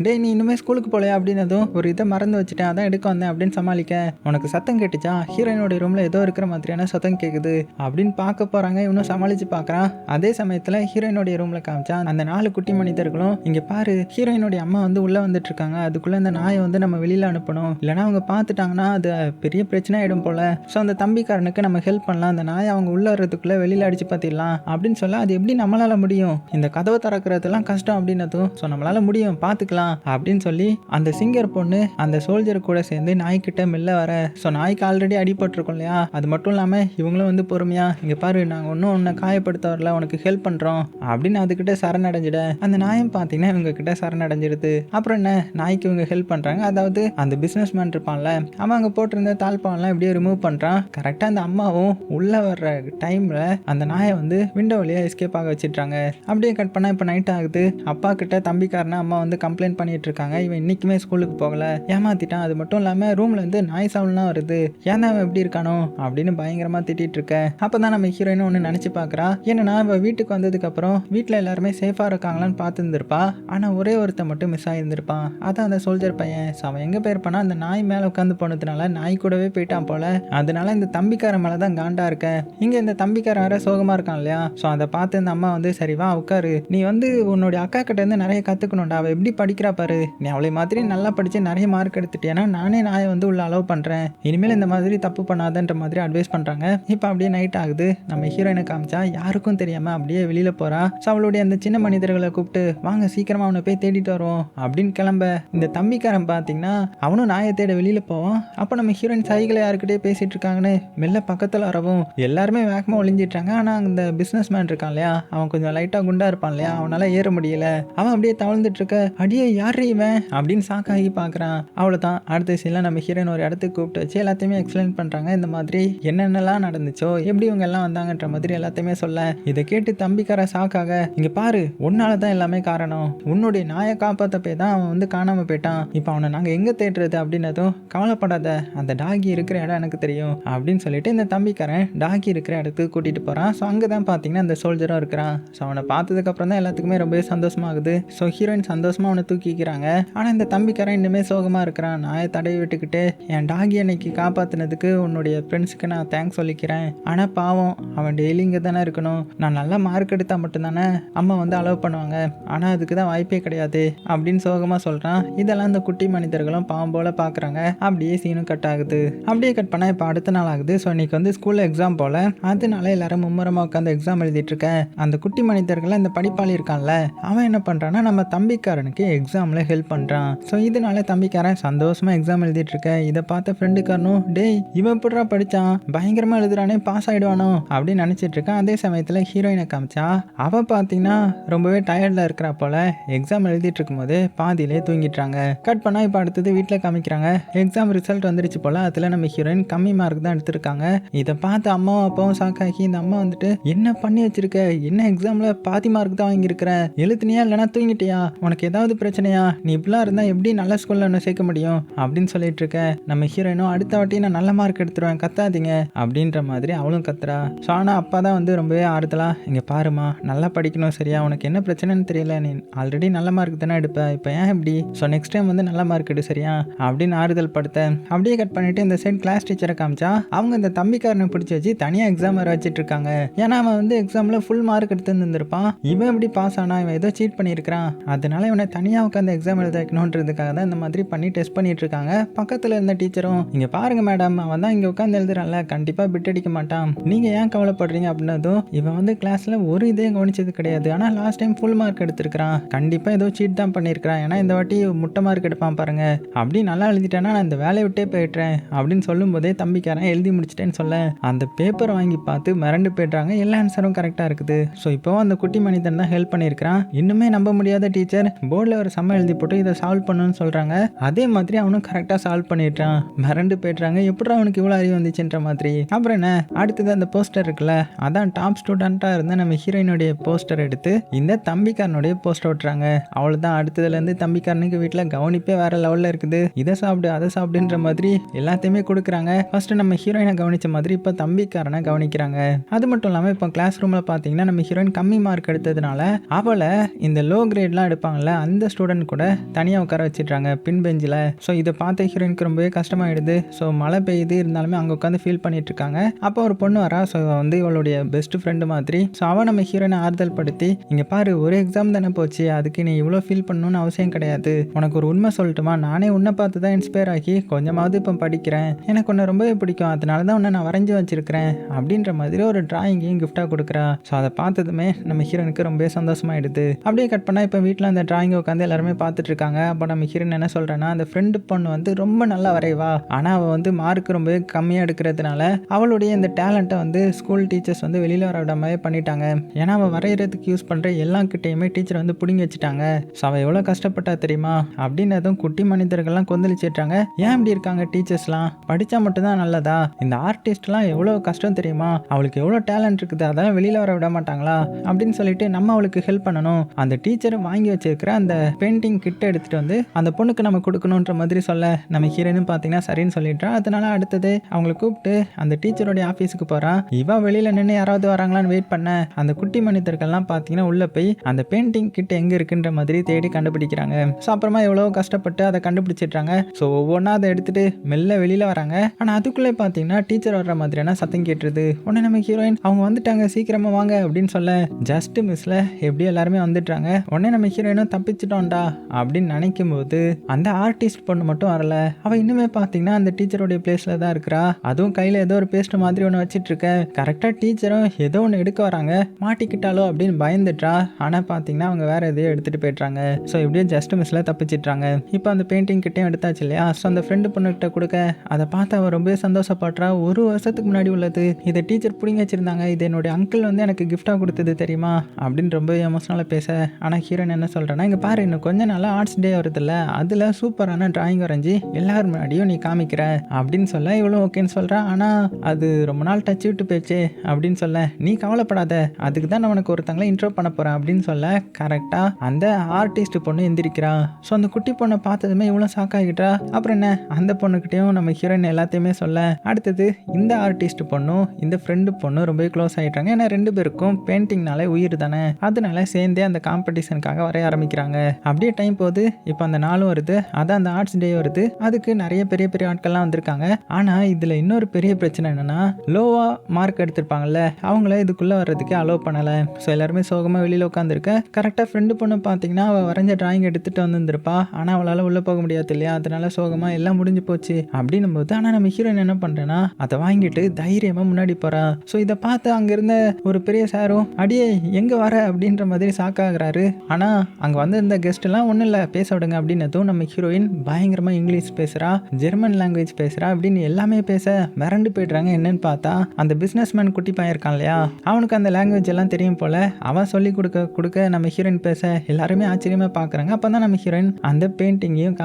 டேய் நீ இன்னுமே ஸ்கூலுக்கு போலையா அப்படின்னதும் ஒரு இதை மறந்து வச்சுட்டேன், அதான் எடுக்க வந்தேன் அப்படின்னு சமாளிக்க, உனக்கு சத்தம் கேட்டுச்சா, ஹீரோயினுடைய ரூம்ல ஏதோ இருக்கிற மாதிரியான சத்தம் கேட்குது அப்படின்னு பார்க்க போறாங்க. இன்னும் சமாளிச்சு பார்க்கறான். அதே சமயத்துல ஹீரோயினுடைய ரூம்ல காமிச்சா அந்த 4 குட்டி மனிதர்களும், இங்க பாரு ஹீரோயினுடைய அம்மா வந்து உள்ள வந்துட்டு இருக்காங்க, அதுக்குள்ள இந்த நாயை வந்து நம்ம வெளியில அனுப்பணும், இல்லைன்னா அவங்க பார்த்துட்டாங்கன்னா அது பெரிய பிரச்சனை ஆயிடும் போல. ஸோ அந்த தம்பிக்காரனுக்கு நம்ம ஹெல்ப் பண்ணலாம், அந்த நாயை அவங்க உள்ள வர்றதுக்குள்ள வெளியில அடிச்சு பார்த்திடலாம் அப்படின்னு சொல்ல, அது எப்படி நம்மளால முடியும், இந்த கதவை திறக்கிறதுலாம் கஷ்டம் அப்படின்னதும், ஸோ நம்மளால முடியும் பார்த்துக்கலாம் அப்படின்னு சொல்லி அந்த சிங்கர் பொண்ணு அந்த சோல்ஜர் கூட சேர்ந்து நாய்கிட்ட மெல்ல வர. ஸோ நாய்க்கு ஆல்ரெடி அடிபட்டிருக்கும் இல்லையா, அது மட்டும் இல்லாம இவங்களும் வந்து பொறுமையா, இங்க பாரு நாங்கள் ஒன்றும் உன்னை காயப்படுத்த வரல, உனக்கு ஹெல்ப் பண்றோம் அப்படின்னு அதுக்கிட்ட சரணடைஞ்சிட. அந்த நாயம் பார்த்தீங்கன்னா இவங்க கிட்ட சரணடைஞ்சிருது. அப்புறம் என்ன, நாய்க்கு இவங்க ஹெல்ப் பண்றாங்க. அதாவது அந்த பிசினஸ் மேன் இருப்பான்ல, அவன் அங்கே போட்டிருந்த தாழ்பான்லாம் இப்படியே ரிமூவ் பண்றான். கரெக்டாக அந்த அம்மாவும் உள்ள வர்ற டைம்ல அந்த நாயை வந்து விண்டோ வழியா எஸ்கேப் ஆக வச்சிட்றாங்க. அப்படியே கட் பண்ணா இப்போ நைட் ஆகுது. அப்பா கிட்ட தம்பிக்காரனை அம்மா வந்து கம்ப்ளைண்ட் பண்ணிட்டு இருக்காங்க. இவன் இன்னைக்குமே ஸ்கூலுக்கு போகல, ஏமாத்திட்டான். அது மட்டும் இல்லாம ரூம்ல இருந்து நாய் சவுண்ட்லாம் வருது, ஏன் அவன் எப்படி இருக்கானோ அப்படின்னு பயங்கரமா திட்டிட்டு இருக்க. அப்பதான் நம்ம ஹீரோயின் ஒன்று நினைச்சு பாக்குறா. என்னன்னா இவ வீட்டுக்கு வந்ததுக்கு அப்புறம் வீட்டுல எல்லாருமே சேஃபா இருக்காங்களான்னு பார்த்து இருந்திருப்பா. ஆனா ஒரே ஒருத்த மட்டும் மிஸ் ஆயிருந்திருப்பான். அதான் அந்த சோல்ஜர் பையன். அவன் எங்க போயிருப்பானா அந்த நாய் மேல உட்காந்து போனதுனால நாய் கூடவே போயிட்டான் போல. அதனால இந்த தம்பிக்கார மேலதான் காண்டா இருக்க. இங்க இந்த தம்பிக்கார வேற சோகமா இருக்கான் இல்லையா. ஸோ அதை பார்த்து இந்த அம்மா வந்து சரி வா உட்காரு, நீ வந்து உன்னுடைய அக்கா கிட்ட இருந்து நிறைய கத்துக்கணும்டா, அவள் எப்படி படிக்கிறா பாரு, நீ அவளை மாதிரி நல்லா படிச்சு நிறைய மார்க் எடுத்துட்டேன்னா நானே நாயை வந்து உள்ள அலோவ் பண்றேன், இனிமேல் இந்த மாதிரி தப்பு பண்ணாதன்ற மாதிரி அட்வைஸ் பண்றாங்க. இப்போ அப்படியே நைட் ஆகுது. நம்ம ஹீரோயினை காமிச்சா யாருக்கும் தெரியாம அப்படியே வெளியில போறா. ஸோ அவளுடைய அந்த சின்ன மனிதர்களை கூப்பிட்டு வாங்க சீக்கிரமா அவனை போய் தேடிட்டு வருவோம் அப்படின்னு கிளம்ப. இந்த தம்பிக்காரன் பார்த்தீங்கன்னா அவனும் நாயை தேட வெளியில போவான். அப்போ நம்ம ஹீரோயின் சைகளை யாருக்கிட்டே பேசிட்டு இருக்காங்கன்னு மெல்ல பக்கத்தில் வரவும் எல்லாருமே வேகமாக ஒளிஞ்சிட்டாங்க. ஆனால் அந்த பிஸ்னஸ் மேன் இருக்கான் இல்லையா, அவன் கொஞ்சம் லைட்டாக குண்டா இருப்பான் இல்லையா, அவனால ஏற முடியல. அவன் அப்படியே தவழ்ந்துட்டு இருக்க, அடியே யார் இவன் அப்படின்னு சாக்காகி பார்க்குறான். அவ்வளோதான். அடுத்த சீனில் நம்ம ஹீரோயின் ஒரு இடத்துக்கு கூப்பிட்டு வச்சு எல்லாத்தையுமே எக்ஸ்பிளைன் பண்ணுறாங்க. இந்த மாதிரி என்னென்னலாம் நடந்துச்சோ, எப்படி இவங்க எல்லாம் வந்தாங்கன்ற மாதிரி எல்லாத்தையுமே சொல்ல. இதை கேட்டு தம்பிக்கார சாக்காக, இங்கே பாரு உன்னால தான் எல்லாமே காரணம், உன்னுடைய நாயை காப்பாற்ற போய் தான் அவன் வந்து காணாமல் போயிட்டான், இப்போ அவனை நாங்கள் எங்கே தேடுறது அப்படின்னதும் கவலைப்படாத, அந்த டாகி இருக்கிற இடம் எனக்கு தெரியும் அப்படின்னு சொல்லிட்டு இந்த தம்பிக்காரன் டாகி இருக்கிற இடத்துக்கு கூட்டிகிட்டு போகிறான். ஸோ அங்கே தான் பார்த்தீங்கன்னா அந்த சோல்ஜரும் இருக்கிறான். ஸோ அவனை பார்த்ததுக்கப்புறம் தான் எல்லாத்துக்குமே ரொம்பவே சந்தோஷமாகுது. ஸோ ஹீரோயின் சந்தோஷமாக அவனை தூக்கிக்கிறாங்க. ஆனால் இந்த தம்பிக்காரன் இன்னுமே சோகமாக இருக்கிறான். நாயை தடவி விட்டுக்கிட்டு என் டாகி அன்னைக்கு காப்பாற்றினதுக்கு உன்னுடைய ஃப்ரெண்ட்ஸுக்கு நான் தேங்க்ஸ் சொல்லிக்கிறேன். ஆனால் பாவம் அவன் டெய்லி இங்கே தானே இருக்கணும், நான் நல்லா மார்க் எடுத்தால் மட்டும்தானே அம்மா வந்து அலோவ் பண்ணுவாங்க, ஆனால் அதுக்கு தான் வாய்ப்பே கிடையாது அப்படின்னு சோகமாக சொல்கிறான். இதெல்லாம் இந்த குட்டி மனிதர்களும் பாவம் போல் பார்க்குறாங்க. அப்படியே சீனும் கட் ஆகுது. அப்படியே கட் பண்ணால் இப்போ அடுத்த நாள் ஆகுது. ஸோ இன்னைக்கு வந்து ஸ்கூலில் எக்ஸாம் போல், அதனால எல்லாரும் மும்முரமாக உட்காந்து எக்ஸாம் எழுதிட்டு இருக்கேன். அந்த குட்டி மனிதர்கள் இந்த படிப்பாளி இருக்கான்ல, அவன் என்ன பண்ணுறான்னா நம்ம தம்பிக்காரனுக்கு எக்ஸாமில் ஹெல்ப் பண்ணுறான். ஸோ இதனால தம்பிக்காரன் சந்தோஷமாக எக்ஸாம் எழுதிட்டு இருக்க. இதை பார்த்த ஃப்ரெண்டுக்காரனும் டேய் இவன் எப்படிடா படித்தான், பயங்கரமாக எழுதுறானே, பாஸ் ஆகிடுவானோ அப்படின்னு நினச்சிட்டு இருக்கான். அதே சமயத்தில் ஹீரோயினை காமிச்சா அவள் பார்த்தீங்கன்னா ரொம்பவே டயர்டில் இருக்கிறா போல. எக்ஸாம் எழுதிட்டு இருக்கும்போது பாதியிலே தூங்கிட்டாங்க. கட் பண்ணால் இப்போ அடுத்தது வீட்டில் காமிக்கிறாங்க. எக்ஸாம் ரிசல்ட் வந்துருச்சு போல். அதில் நம்ம ஹீரோயின் கம்மி மார்க் தான் எடுத்திருக்காங்க. இதை பார்த்து அம்மாவும் அப்பாவும் சாக்காக்கி இந்த அம்மா வந்துட்டு என்ன பண்ணி வச்சிருக்க, என்ன எக்ஸாம்ல பாதி மார்க் தான் வாங்கியிருக்கிற, எழுத்துனியா இல்லைனா தூங்கிட்டியா, உனக்கு ஏதாவது பிரச்சனையா, நீ இப்படிலாம் இருந்தால் எப்படி நல்ல ஸ்கூலில் ஒன்று சேர்க்க முடியும் அப்படின்னு சொல்லிட்டு இருக்க. நம்ம ஹீரோயினும் அடுத்த வாட்டி நான் நல்ல மார்க் எடுத்துருவேன் கத்தாதீங்க அப்படின்ற மாதிரி அவளும் கத்துறா. ஸோ ஆனால் அப்பா தான் வந்து ரொம்பவே ஆறுதலா, இங்கே பாருமா நல்லா படிக்கணும் சரியா, உனக்கு என்ன பிரச்சனைன்னு தெரியல, நீ ஆல்ரெடி நல்ல மார்க் தானே எடுப்ப, இப்போ ஏன் இப்படி, ஸோ நெக்ஸ்ட் டைம் வந்து நல்ல மார்க் எடு சரியா அப்படின்னு ஆறுதல் படுத்த. அப்படியே கட் பண்ணிட்டு இந்த சைட் கிளாஸ் டீச்சரை காமிச்சா அவங்க இந்த தம்பிக்காரனை பிடிச்சி வச்சு தனியாக எக்ஸாம் வர வச்சுட்டு இருக்காங்க. ஏன்னா அவன் வந்து எக்ஸாமில் ஃபுல் மார்க் எடுத்து இருந்திருப்பான், இவன் எப்படி பாஸ் ஆனா, இவன் ஏதோ சீட் பண்ணியிருக்கிறான், அதனால இவனை தனியாக உட்காந்து எக்ஸாம் எழுத வைக்கணுன்றதுக்காக தான் இந்த மாதிரி பண்ணி டெஸ்ட் பண்ணிட்டு இருக்காங்க. பக்கத்தில் இருந்த டீச்சரும் இங்கே பாருங்க மேடம், அவன் தான் இங்கே உட்காந்து எழுதுறான்ல, கண்டிப்பாக பிட் அடிக்க மாட்டான், நீங்கள் ஏன் கவலைப்படுறீங்க அப்படின்னதும் இவன் வந்து கிளாஸில் ஒரு இதே கவனிச்சது கிடையாது, ஆனால் லாஸ்ட் டைம் ஃபுல் மார்க் எடுத்திருக்கிறான், கண்டிப்பாக ஏதோ சீட் தான் பண்ணியிருக்கிறான், ஏன்னா இந்த வாட்டி முட்டை மார்க் எடுப்பான் பாருங்க, அப்படி நல்லா எழுதிட்டேன்னா நான் இந்த வேலையை விட்டே போயிட்டுறேன் அப்படின்னு சொல்லும் போதே தம்பிக்காரன் எழுதி முடிச்சிட்டேன்னு சொல்ல அந்த பேப்பர் வாங்கி பார்த்து மிரண்டு போய்ட்றாங்க. எல்லா ஆன்சரும் கரெக்டாக இருக்குது. ஸோ இப்போ அந்த குட்டி மனிதன் தான் ஹெல்ப் பண்ணியிருக்கிறான். இன்னுமே நம்ப முடியாத டீச்சர் போர்டில் ஒரு சம்ம எழுதி போட்டு இதை சால்வ் பண்ணணும்னு சொல்கிறாங்க. அதே மாதிரி அவனும் கரெக்டாக சால்வ் பண்ணிடுறான். மிரண்டு போய்ட்றாங்க, எப்படி அவனுக்கு இவ்வளோ அறிவு வந்துச்சுன்ற மாதிரி. அப்புறம் என்ன அடுத்தது அந்த போஸ்டர் இருக்குல்ல, அதான் டாப் ஸ்டூடெண்ட்டாக இருந்த நம்ம ஹீரோயினுடைய போஸ்டர் எடுத்து இந்த தம்பிக்காரனுடைய போஸ்டர் ஓட்டுறாங்க. அவ்வளோதான். அடுத்ததுலேருந்து தம்பிக்காரனுக்கு வீட்டில் கவனிப்பே வேற லெவலில் இருக்குது. இதை சாப்பிடு அதை சாப்பிடுன்ற மாதிரி எல்லாத்தையுமே கொடுக்குறாங்க. ஃபர்ஸ்ட் நம்ம ஹீரோயினை கவனிச்ச மாதிரி இப்போ தம்பிக்காரனை கவனிக்கிறாங்க. அது மட்டும் இல்லாமல் இப்போ கிளாஸ் ரூமில் பார்த்தீங்கன்னா நம்ம ஹீரோயின் கம்மி மார்க் எடுத்ததுனால அவளை இந்த லோ கிரேட்லாம் எடுப்பாங்கல்ல அந்த ஸ்டூடெண்ட் கூட தனியாக உட்கார வச்சிடுறாங்க பின் பெஞ்சில். ஸோ இதை பார்த்த ஹீரோயினுக்கு ரொம்பவே கஷ்டமாயிடுது. ஸோ மழை பெய்யுது இருந்தாலுமே அங்கே உட்காந்து ஃபீல் பண்ணிட்டு இருக்காங்க. அப்போ ஒரு பொண்ணு வரா. ஸோ வந்து இவளுடைய பெஸ்ட் ஃப்ரெண்டு மாதிரி. ஸோ அவன் நம்ம ஹீரோயினை ஆறுதல் படுத்தி இங்கே பாரு ஒரு எக்ஸாம் தானே போச்சு, அதுக்கு நீ இவ்வளோ ஃபீல் பண்ணணும்னு அவசியம் கிடையாது, உனக்கு ஒரு உண்மை சொல்லட்டுமா, நானே உன்னை பார்த்து தான் இன்ஸ்பயர் ஆகி கொஞ்சமாவது இப்போ படிக்கிறேன், எனக்கு உன்னை ரொம்பவே பிடிக்கும், அதனால தான் உன்னை நான் வரைஞ்சி வச்சிருக்கிறேன் அப்படின்ற மாதிரி ஒரு டிராயிங்கையும் கிஃப்டாக கொடுக்குறா. ஸோ அதை பார்த்ததுமே நம்ம ஹீரோனுக்கு ரொம்பவே சந்தோஷமாயிடுது. அப்படியே கட் பண்ணால் இப்போ வீட்டில் அந்த டிராயிங்கை உட்காந்து எல்லாருமே பார்த்துட்டு இருக்காங்க. அப்போ நம்ம ஹீரோன் என்ன சொல்கிறேன்னா அந்த ஃப்ரெண்டு பொண்ணு வந்து ரொம்ப நல்லா வரைவா, ஆனால் அவள் வந்து மார்க் ரொம்பவே கம்மியாக எடுக்கிறதுனால அவளுடைய இந்த டேலண்ட்டை வந்து ஸ்கூல் டீச்சர்ஸ் வந்து வெளியில் வர விடாமவே பண்ணிட்டாங்க. ஏன்னா அவள் வரைகிறதுக்கு யூஸ் பண்ணுற எல்லாக்கிட்டையுமே டீச்சர் வந்து பிடுங்கி வச்சுட்டாங்க. ஸோ அவள் எவ்வளோ கஷ்டப்பட்டா தெரியுமா அப்படின்னதும் குட்டி மனிதர்கள்லாம் கொந்தளிச்சிட்டாங்க. ஏன் இப்படி இருக்காங்க டீச்சர்ஸ்லாம், படித்தா மட்டும்தான் நல்லதா, இந்த ஆர்டிஸ்ட்லாம் எவ்வளோ கஷ்டம் தெரியுமா, அவளுக்கு எவ்வளோ டேலண்ட் இருக்குது, அதெல்லாம் வெளியில் வர விட மாட்டாங்களா அப்படின்னு சொல்லிட்டு நம்ம அவளுக்கு ஹெல்ப் பண்ணணும், அந்த டீச்சரை வாங்கி வச்சிருக்கிற அந்த பெயிண்டிங் கிட்ட எடுத்துகிட்டு வந்து அந்த பொண்ணுக்கு நம்ம கொடுக்கணுன்ற மாதிரி சொல்ல நம்ம ஹீரோயினும் பார்த்தீங்கன்னா சரின்னு சொல்லிடுறா. அதனால அடுத்தது அவங்களை கூப்பிட்டு அந்த டீச்சருடைய ஆஃபீஸுக்கு போகிறான். இவன் வெளியில் நின்று யாராவது வராங்களான்னு வெயிட் பண்ண அந்த குட்டி மனிதர்கள்லாம் பார்த்தீங்கன்னா உள்ளே போய் அந்த பெயிண்டிங் கிட்ட எங்கே இருக்குன்ற மாதிரி தேடி கண்டுபிடிக்கிறாங்க. ஸோ அப்புறமா எவ்வளோ கஷ்டப்பட்டு அதை கண்டுபிடிச்சிட்றாங்க. ஸோ ஒவ்வொன்றா அதை எடுத்துகிட்டு மெல்ல வெளியில் வராங்க. ஆனால் அதுக்குள்ளே பார்த்தீங்கன்னா டீச்சர் வர்ற மாதிரியான சத்தம் கேட்டுருது. உடனே நம்ம ஹீரோயின் அவங்க வந்துட்டாங்க சீக்கிரமாக வாங்க அப்படின்னு சொல்ல ஜஸ்ட் மிஸ்ல எப்படியும் எல்லாருமே வந்துட்டாங்க. உடனே நம்ம ஹீரோயினும் தப்பிச்சிட்டோம்டா அப்படின்னு நினைக்கும் போது அந்த ஆர்டிஸ்ட் பொண்ணு மட்டும் வரல. அவள் இன்னுமே பார்த்தீங்கன்னா அந்த டீச்சருடைய பிளேஸில் தான் இருக்கிறா. அதுவும் கையில் ஏதோ ஒரு பேஸ்ட் மாதிரி ஒன்று வச்சிட்டு இருக்க. கரெக்டாக டீச்சரும் ஏதோ ஒன்று எடுக்க வராங்க. மாட்டிக்கிட்டாலோ அப்படின்னு பயந்துட்டா. ஆனால் பார்த்தீங்கன்னா அவங்க வேற எதையோ எடுத்துகிட்டு போயிடுறாங்க. ஸோ எப்படியோ ஜஸ்ட் மிஸ்ல தப்பிச்சிட்றாங்க. இப்போ அந்த பெயிண்டிங் கிட்டையும் எடுத்தாச்சு இல்லையா. ஸோ அந்த ஃப்ரெண்டு பொண்ணுகிட்ட கொடுக்க அதை பார்த்து அவள் ரொம்ப சந்தோஷப்படுறா. ஒரு வருஷத்துக்கு முன்னாடி உள்ளது, இதை டீச்சர் பிடிங்கி வச்சிருந்தாங்க, இது என்னுடைய அங்கிள் வந்து எனக்கு கிஃப்டாக கொடுத்தது தெரியுமா அப்படின்னு ரொம்ப எமோஷனலாக பேச. ஆனால் ஹீரோயின் என்ன சொல்கிறேன்னா, இங்கே பாரு இன்னும் கொஞ்சம் நாளாக ஆர்ட்ஸ் டே வருதுல்ல, அதில் சூப்பரான டிராயிங் வரைஞ்சி எல்லாரும் முன்னாடியும் நீ காமிக்கிற அப்படின்னு சொல்ல இவ்வளோ ஓகேன்னு சொல்கிறா. ஆனால் அது ரொம்ப நாள் டச் விட்டு போயிடுச்சு அப்படின்னு சொல்ல, நீ கவலைப்படாத அதுக்கு தான் நான் உனக்கு ஒருத்தங்களை இன்ட்ரோ பண்ண போகிறேன் அப்படின்னு சொல்ல கரெக்டாக அந்த ஆர்டிஸ்ட் பொண்ணு எந்திரிக்கிறா. ஸோ அந்த குட்டி பொண்ணை பார்த்ததுமே இவ்வளோ ஷாக் ஆகிட்டா. அப்புறம் என்ன அந்த பொண்ணுக்கிட்டையும் நம்ம ஹீரோயின் எல்லாத்தையுமே சொல்ல அடுத்தது இந்த ஆர்டிஸ்ட் பொண்ணும் இந்த ஃப்ரெண்டு பொண்ணும் ரொம்ப க்ளோஸ் ஆகிட்டாங்க. ஏன்னா ரெண்டு பேருக்கும் பெயிண்டிங்னாலே உயிர் தானே. அதனால சேர்ந்தே அந்த காம்படிஷனுக்காக வரைய ஆரம்பிக்கிறாங்க. அப்படியே டைம் போகுது. இப்போ அந்த நாளும் வருது, அதான் அந்த ஆர்ட்ஸ் டே வருது. அதுக்கு நிறைய பெரிய பெரிய ஆட்கள்லாம் வந்திருக்காங்க. ஆனால் இதில் இன்னொரு பெரிய பிரச்சனை என்னன்னா, லோவா மார்க் எடுத்திருப்பாங்கல்ல அவங்கள இதுக்குள்ளே வர்றதுக்கு அலோவ் பண்ணலை. ஸோ எல்லாருமே சோகமாக வெளியில் உட்காந்துருக்க. கரெக்டாக ஃப்ரெண்டு பொண்ணு பார்த்தீங்கன்னா அவள் வரைஞ்ச டிராயிங் எடுத்துகிட்டு வந்துருப்பா. ஆனால் அவளால் உள்ளே போக முடியாது இல்லையா, அதனால சோகமாக எல்லாம் முடிஞ்சு போச்சு அப்படின்னும் போது ஆனால் நம்ம ஹீரோயின் என்ன பண்ணுறேன்னா அதை வாங்கிட்டு தைரியமாக முன்னாடி போகிறா. ஸோ இதை பார்த்து அங்கே இருந்த ஒரு பெரிய சாரும் அடியே எங்கே வர அப்படின்ற மாதிரி சாக்காகிறாரு. ஆனால் அங்கே வந்திருந்த கெஸ்ட்லாம் ஒன்றும் இல்லை பேச விடுங்க அப்படின்னதும் நம்ம ஹீரோயின் பயங்கரமாக இங்கிலீஷ் பேசுகிறா, ஜெர்மன் லாங்குவேஜ் பேசுகிறா அப்படின்னு எல்லாமே பேச மிரண்டு போய்ட்றாங்க. என்னன்னு பார்த்தா அந்த பிஸ்னஸ் மேன் குட்டி பையன் இருக்கான் இல்லையா, அவனுக்கு அந்த லாங்குவேஜ் எல்லாம் தெரியும் போல். அவன் சொல்லி கொடுக்க நம்ம ஹீரோயின் பேச எல்லாருமே ஆச்சரியமாக பார்க்குறாங்க. அப்போ தான் நம்ம ஹீரோயின் அந்த பெயிண்டிங்கையும்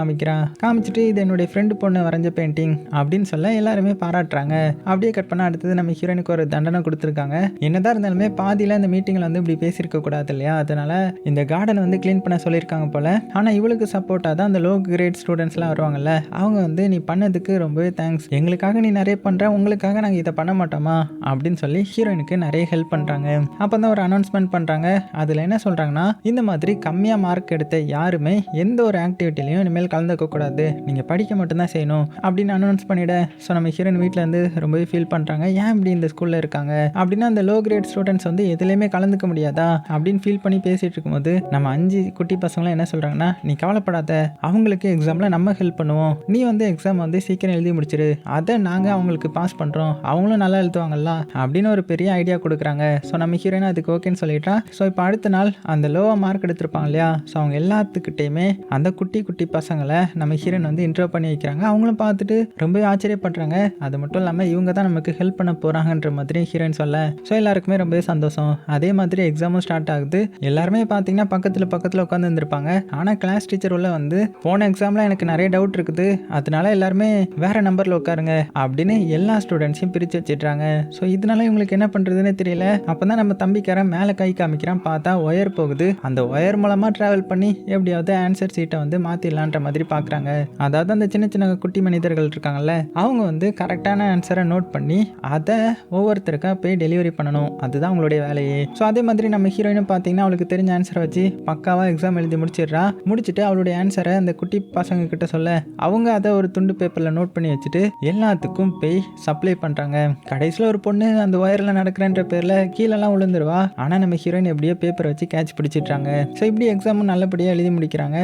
காமிச்சிட்டு இது என்னுடைய ஃப்ரெண்டு பொண்ணு வரைஞ்ச பெயிண்டிங் அப்படின்னு சொல்ல எல்லாருமே பாராட்டுறாங்க. அப்படியே கட் பண்ண அடுத்தது நம்ம ஹீரோயினுக்கு ஒரு தண்டனை கொடுத்துருக்காங்க. என்னதான் இருந்தாலுமே பாதியில் இந்த மீட்டிங்கில் வந்து இப்படி பேசியிருக்க கூடாது இல்லையா, அதனால இந்த கார்டனை வந்து க்ளீன் பண்ண சொல்லியிருக்காங்க போல். ஆனால் இவளுக்கு சப்போர்ட்டாக தான் அந்த லோ கிரேட் ஸ்டூடெண்ட்ஸ்லாம் வருவாங்கல்ல, அவங்க வந்து நீ பண்ணதுக்கு ரொம்பவே தேங்க்ஸ், எங்களுக்காக நீ நிறைய பண்ணுற, உங்களுக்காக நாங்கள் இதை பண்ண மாட்டோமா அப்படின்னு சொல்லி ஹீரோயினுக்கு நிறைய ஹெல்ப் பண்ணுறாங்க. அப்போ தான் ஒரு அனௌன்ஸ்மெண்ட் பண்ணுறாங்க. அதில் என்ன சொல்கிறாங்கன்னா, இந்த மாதிரி கம்மியாக மார்க் எடுத்த யாருமே எந்த ஒரு ஆக்டிவிட்டிலையும் இனிமேல் கலந்துக்க கூடாது, நீங்கள் படிக்க மட்டும்தான் செய்யணும் அப்படின்னு அனௌன்ஸ் பண்ணிவிட. ஸோ நம்ம ஹீரோயின் வீட்டில் வந்து ரொம்பவே ஃபீல் பண்ணுறாங்க. ஏன் இப்படி இந்த ஸ்கூலில் இருக்காங்க அப்படின்னா அந்த லோ கிரேட் ஸ்டூடெண்ட்ஸ் வந்து எதுலேயுமே கலந்துக்க முடியாதா அப்படின்னு ஃபீல் பண்ணி பேசிகிட்டு இருக்கும்போது நம்ம 5 குட்டி பசங்களாம் என்ன சொல்கிறாங்கன்னா, நீ கவலைப்படாத, அவங்களுக்கு எக்ஸாமில் நம்ம ஹெல்ப் பண்ணுவோம், நீ வந்து எக்ஸாம் வந்து சீக்கிரம் எழுதி முடிச்சிரு, அதை நாங்கள் அவங்களுக்கு பாஸ் பண்ணுறோம், அவங்களும் நல்லா எழுதுவாங்கல்ல அப்படின்னு ஒரு பெரிய ஐடியா கொடுக்குறாங்க. ஸோ நம்ம ஹீரோயின் அதுக்கு ஓகேன்னு சொல்லிட்டா. ஸோ இப்போ அடுத்த நாள் அந்த லோவாக மார்க் எடுத்திருப்பாங்க இல்லையா, ஸோ அவங்க எல்லாத்துக்கிட்டையுமே அந்த குட்டி குட்டி பசங்களை நம்ம ஹீரோயின் வந்து இன்ட்ரோ பண்ணி வைக்கிறாங்க. அவங்களும் பார்த்துட்டு ரொம்ப ஆச்சரியப்படுறாங்க. அது மட்டும் இல்லாமல் இவங்க தான் நமக்கு ஹெல்ப் பண்ண போகிறாங்கன்ற மாதிரி ஹீரோயின் சொல்ல ஸோ எல்லாருக்குமே ரொம்பவே சந்தோஷம். அதே மாதிரி எக்ஸாமும் ஸ்டார்ட் ஆகுது. எல்லாருமே பார்த்தீங்கன்னா பக்கத்தில் உட்காந்து இருந்திருப்பாங்க. ஆனால் கிளாஸ் டீச்சர் உள்ள வந்து போன எக்ஸாமில் எனக்கு நிறைய டவுட் இருக்குது, அதனால எல்லாருமே வேற நம்பரில் உட்காருங்க அப்படின்னு எல்லா ஸ்டூடெண்ட்ஸையும் பிரித்து வச்சிடுறாங்க. ஸோ இதனால இவங்களுக்கு என்ன பண்ணுறதுன்னு தெரியல. அப்போ தான் நம்ம தம்பிக்காரன் மேலே கை காமிக்கிறான். பார்த்தா ஒயர் போகுது. அந்த ஒயர் மூலமாக ட்ராவல் பண்ணி எப்படியாவது ஆன்சர் சீட்டை வந்து மாற்றிடலான்ற மாதிரி பார்க்குறாங்க. அதாவது அந்த சின்ன சின்ன குட்டி மனிதர்கள் இருக்காங்கல்ல, அவங்க வந்து கரெக்டான ஆன்சரை நோட் பண்ணி அதை ஒவ்வொருத்தருக்கா போய் டெலிவரி பண்ணணும், அதுதான் அவங்களுடைய வேலையே. ஸோ அதே மாதிரி நம்ம ஹீரோயினும் பார்த்தீங்கன்னா அவளுக்கு தெரிஞ்ச ஆன்சரை வச்சு பக்காவாக எக்ஸாம் எழுதி முடிச்சுட்டு அவளுடைய ஆன்சரை அந்த குட்டி பசங்க கிட்ட சொல்ல அவங்க அதை ஒரு துண்டு பேப்பரில் நோட் பண்ணி வச்சுட்டு எல்லாத்துக்கும் போய் சப்ளை பண்ணுறாங்க. கடைசியில் ஒரு பொண்ணு அந்த ஒயரில் நடக்கிறன்ற பேரில் கீழெல்லாம் விழுந்துருவா. ஆனால் நம்ம ஹீரோயின் எப்படியோ பேப்பரை வச்சு கேட்ச் பிடிச்சிட்றாங்க. ஸோ இப்படி எக்ஸாமும் நல்லபடியாக எழுதி முடிக்கிறாங்க.